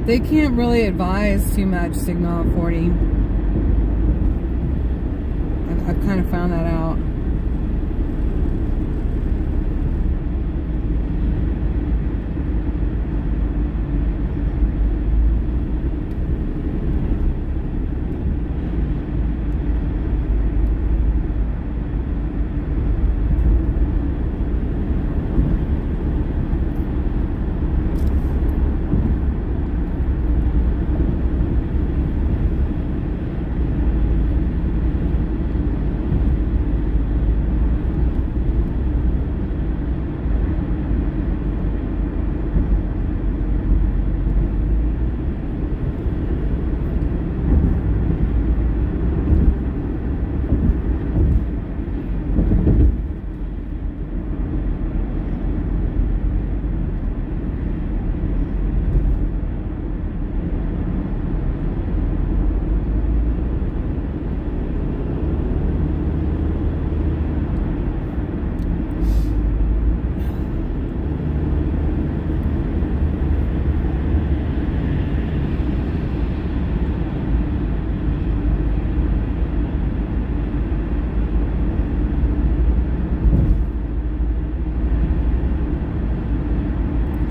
They can't really advise too much, Signal 40. I've kind of found that out.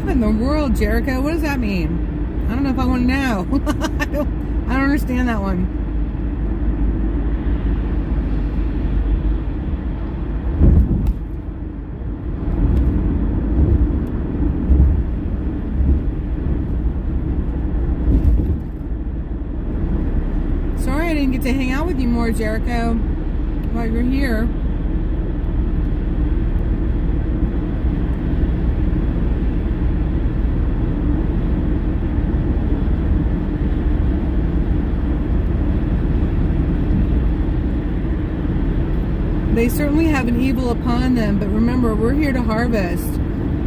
In the world, Jericho? What does that mean? I don't know if I want to know. I don't understand that one. get to hang out with you more, Jericho, while you're here. They certainly have an evil upon them, but remember, we're here to harvest.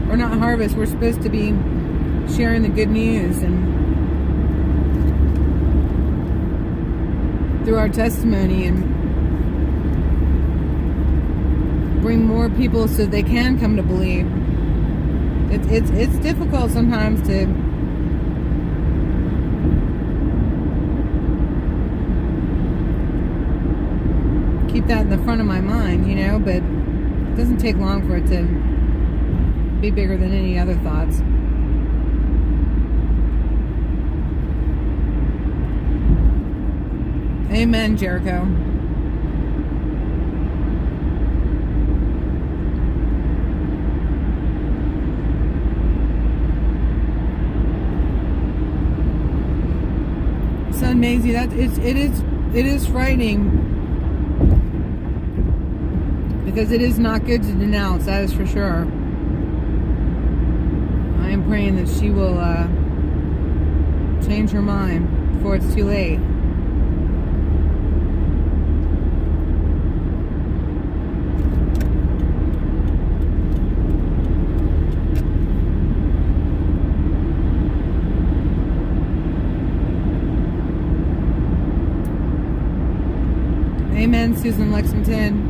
Or not harvest, we're supposed to be sharing the good news and through our testimony and bring more people so they can come to believe. It's difficult sometimes to keep that in the front of my mind, you know, but it doesn't take long for it to be bigger than any other thoughts. Amen, Jericho. Son Maisie, it is frightening. Because it is not good to denounce, that is for sure. I am praying that she will change her mind before it's too late. Amen, Susan Lexington.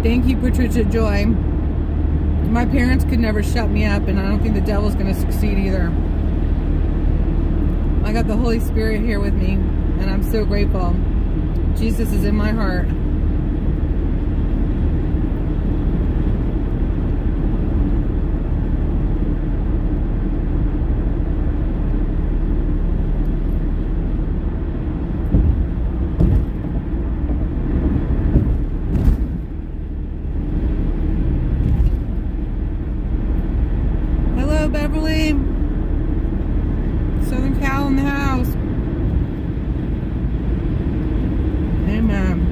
Thank you, Patricia Joy. My parents could never shut me up, and I don't think the devil's going to succeed either. I got the Holy Spirit here with me, and I'm so grateful. Jesus is in my heart. Beverly, Southern Cal in the house. Amen.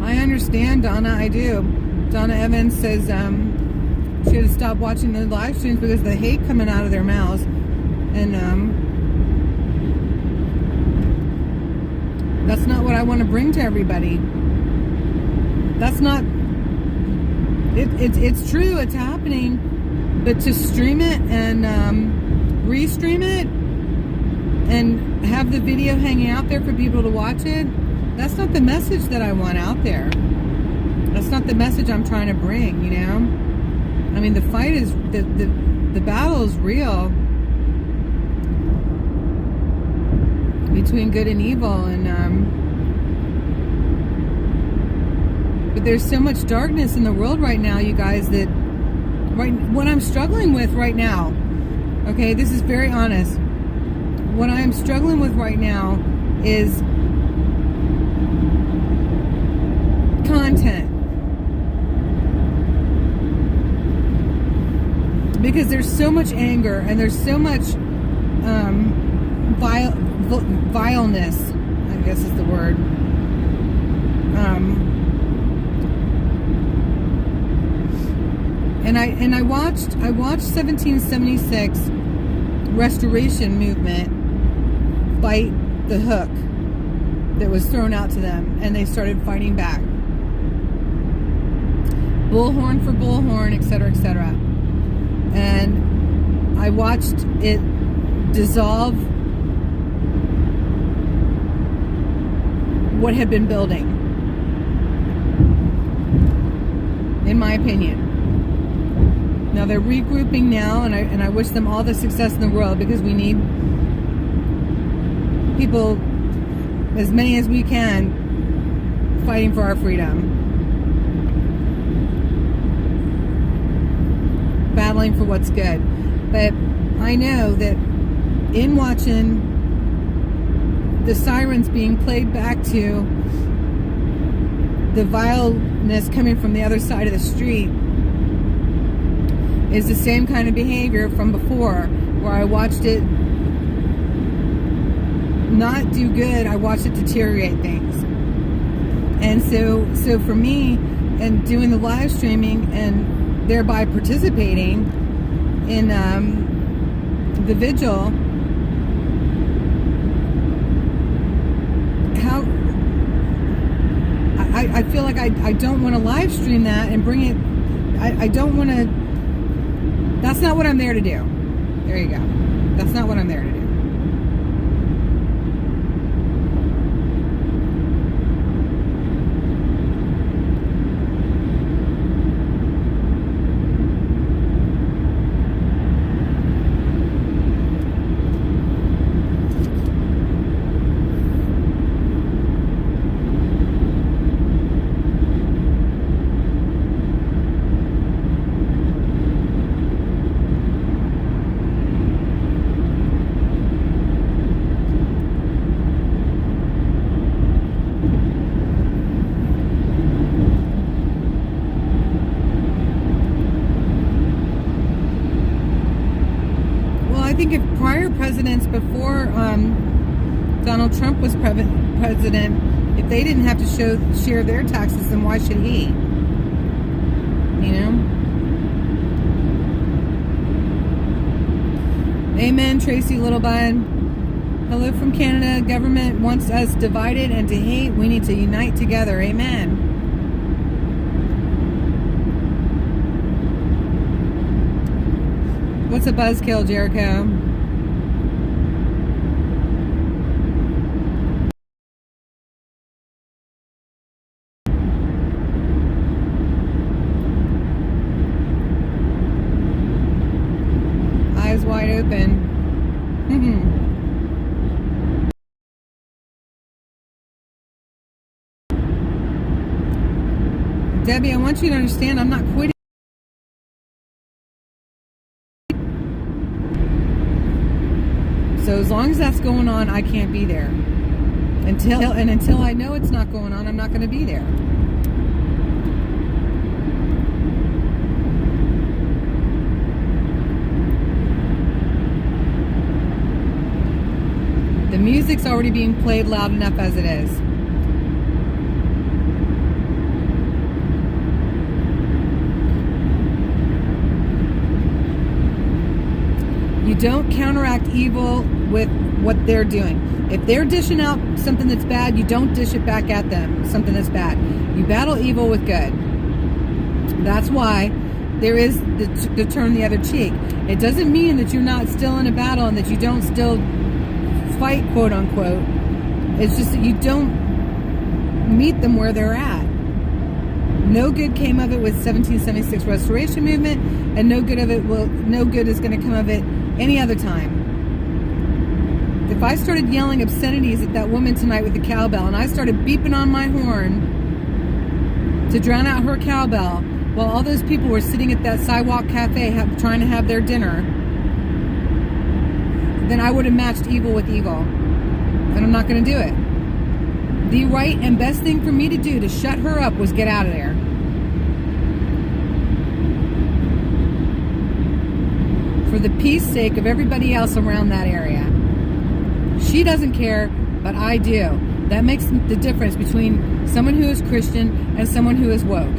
I understand, Donna. I do. Donna Evans says she had to stop watching the live streams because of the hate coming out of their mouths. And that's not what I want to bring to everybody. That's not... It's true. It's happening. But to stream it and restream it and have the video hanging out there for people to watch it, that's not the message that I want out there. That's not the message I'm trying to bring, you know? I mean, the fight is, the battle is real between good and evil, and but there's so much darkness in the world right now, you guys, that what I'm struggling with right now, okay, this is very honest, what I am struggling with right now is content, because there's so much anger and there's so much vileness, I guess is the word. And I watched 1776 Restoration movement fight the hook that was thrown out to them, and they started fighting back. Bullhorn for bullhorn, etc., etc. And I watched it dissolve what had been building, in my opinion. Now they're regrouping now, and I wish them all the success in the world, because we need people, as many as we can, fighting for our freedom. Battling for what's good. But I know that in watching the sirens being played back to the vileness coming from the other side of the street is the same kind of behavior from before, where I watched it not do good, I watched it deteriorate things. And so for me, and doing the live streaming and thereby participating in the vigil, how I feel like I don't want to live stream that and bring it. I don't want to. That's not what I'm there to do. There you go. That's not what I'm there to do. I think if prior presidents before Donald Trump was president, if they didn't have to share their taxes, then why should he? You know? Amen, Tracy Littlebud. Hello from Canada. Government wants us divided and to hate. We need to unite together. Amen. What's a buzzkill, Jericho? Eyes wide open. Debbie, I want you to understand I'm not quitting. So as long as that's going on, I can't be there. Until I know it's not going on, I'm not going to be there. The music's already being played loud enough as it is. You don't counteract evil with what they're doing. If they're dishing out something that's bad, you don't dish it back at them, something that's bad. You battle evil with good. That's why there is the turn the other cheek. It doesn't mean that you're not still in a battle and that you don't still fight, quote unquote. It's just that you don't meet them where they're at. No good came of it with 1776 Restoration Movement, and no good is going to come of it any other time. If I started yelling obscenities at that woman tonight with the cowbell, and I started beeping on my horn to drown out her cowbell while all those people were sitting at that sidewalk cafe trying to have their dinner, then I would have matched evil with evil. And I'm not going to do it. The right and best thing for me to do to shut her up was get out of there. For the peace sake of everybody else around that area. She doesn't care, but I do. That makes the difference between someone who is Christian and someone who is woke.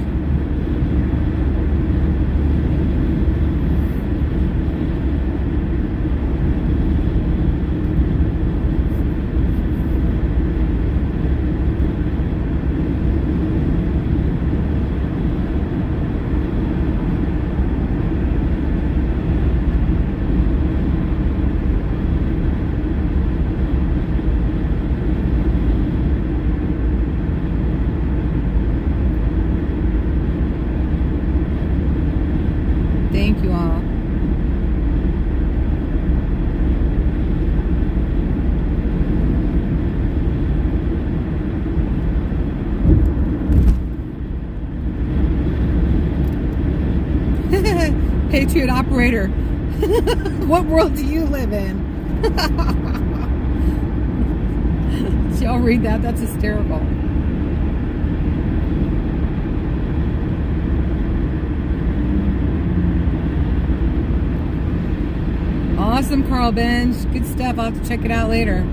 Patriot operator. What world do you live in? Did y'all read that? That's hysterical. Awesome, Carl Benj. Good stuff. I'll have to check it out later.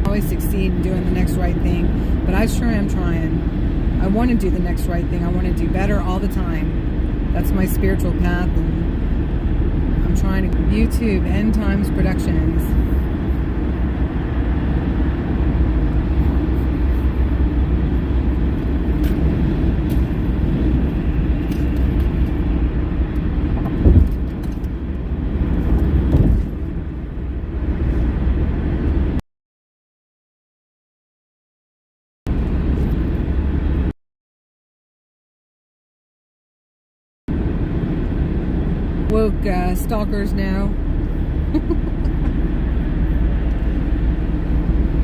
Always succeed in doing the next right thing, but I sure am trying. I want to do the next right thing. I want to do better all the time. That's my spiritual path, and I'm trying to YouTube End Times Productions. Woke stalkers now.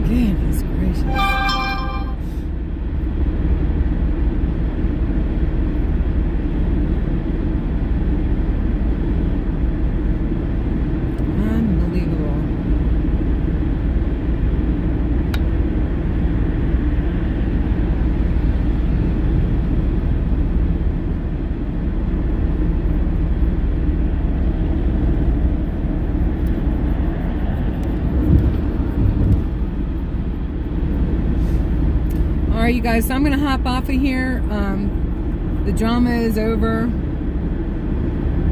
Goodness gracious. Unbelievable. Alright, you guys, so I'm going to hop off of here. The drama is over.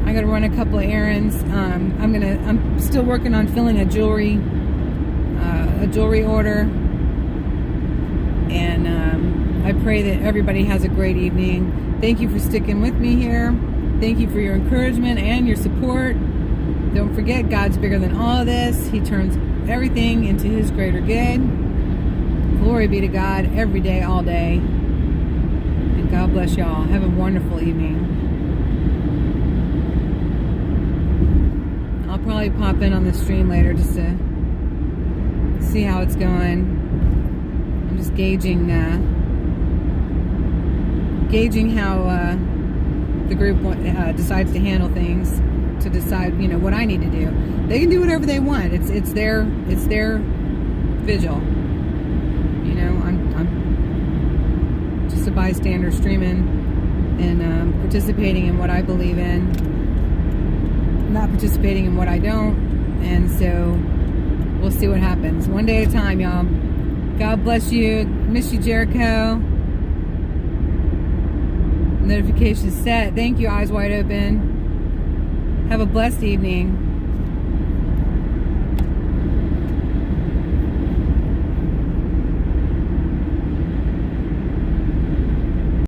I got to run a couple of errands. I'm still working on filling a jewelry order. And I pray that everybody has a great evening. Thank you for sticking with me here. Thank you for your encouragement and your support. Don't forget, God's bigger than all of this. He turns everything into His greater good. Glory be to God every day, all day. And God bless y'all. Have a wonderful evening. I'll probably pop in on the stream later just to see how it's going. I'm just gauging how the group decides to handle things, to decide, what I need to do. They can do whatever they want. It's their vigil. I'm just a bystander streaming and participating in what I believe in, not participating in what I don't, and so we'll see what happens. One day at a time, y'all. God bless you. Miss you, Jericho. Notifications set. Thank you, Eyes Wide Open. Have a blessed evening.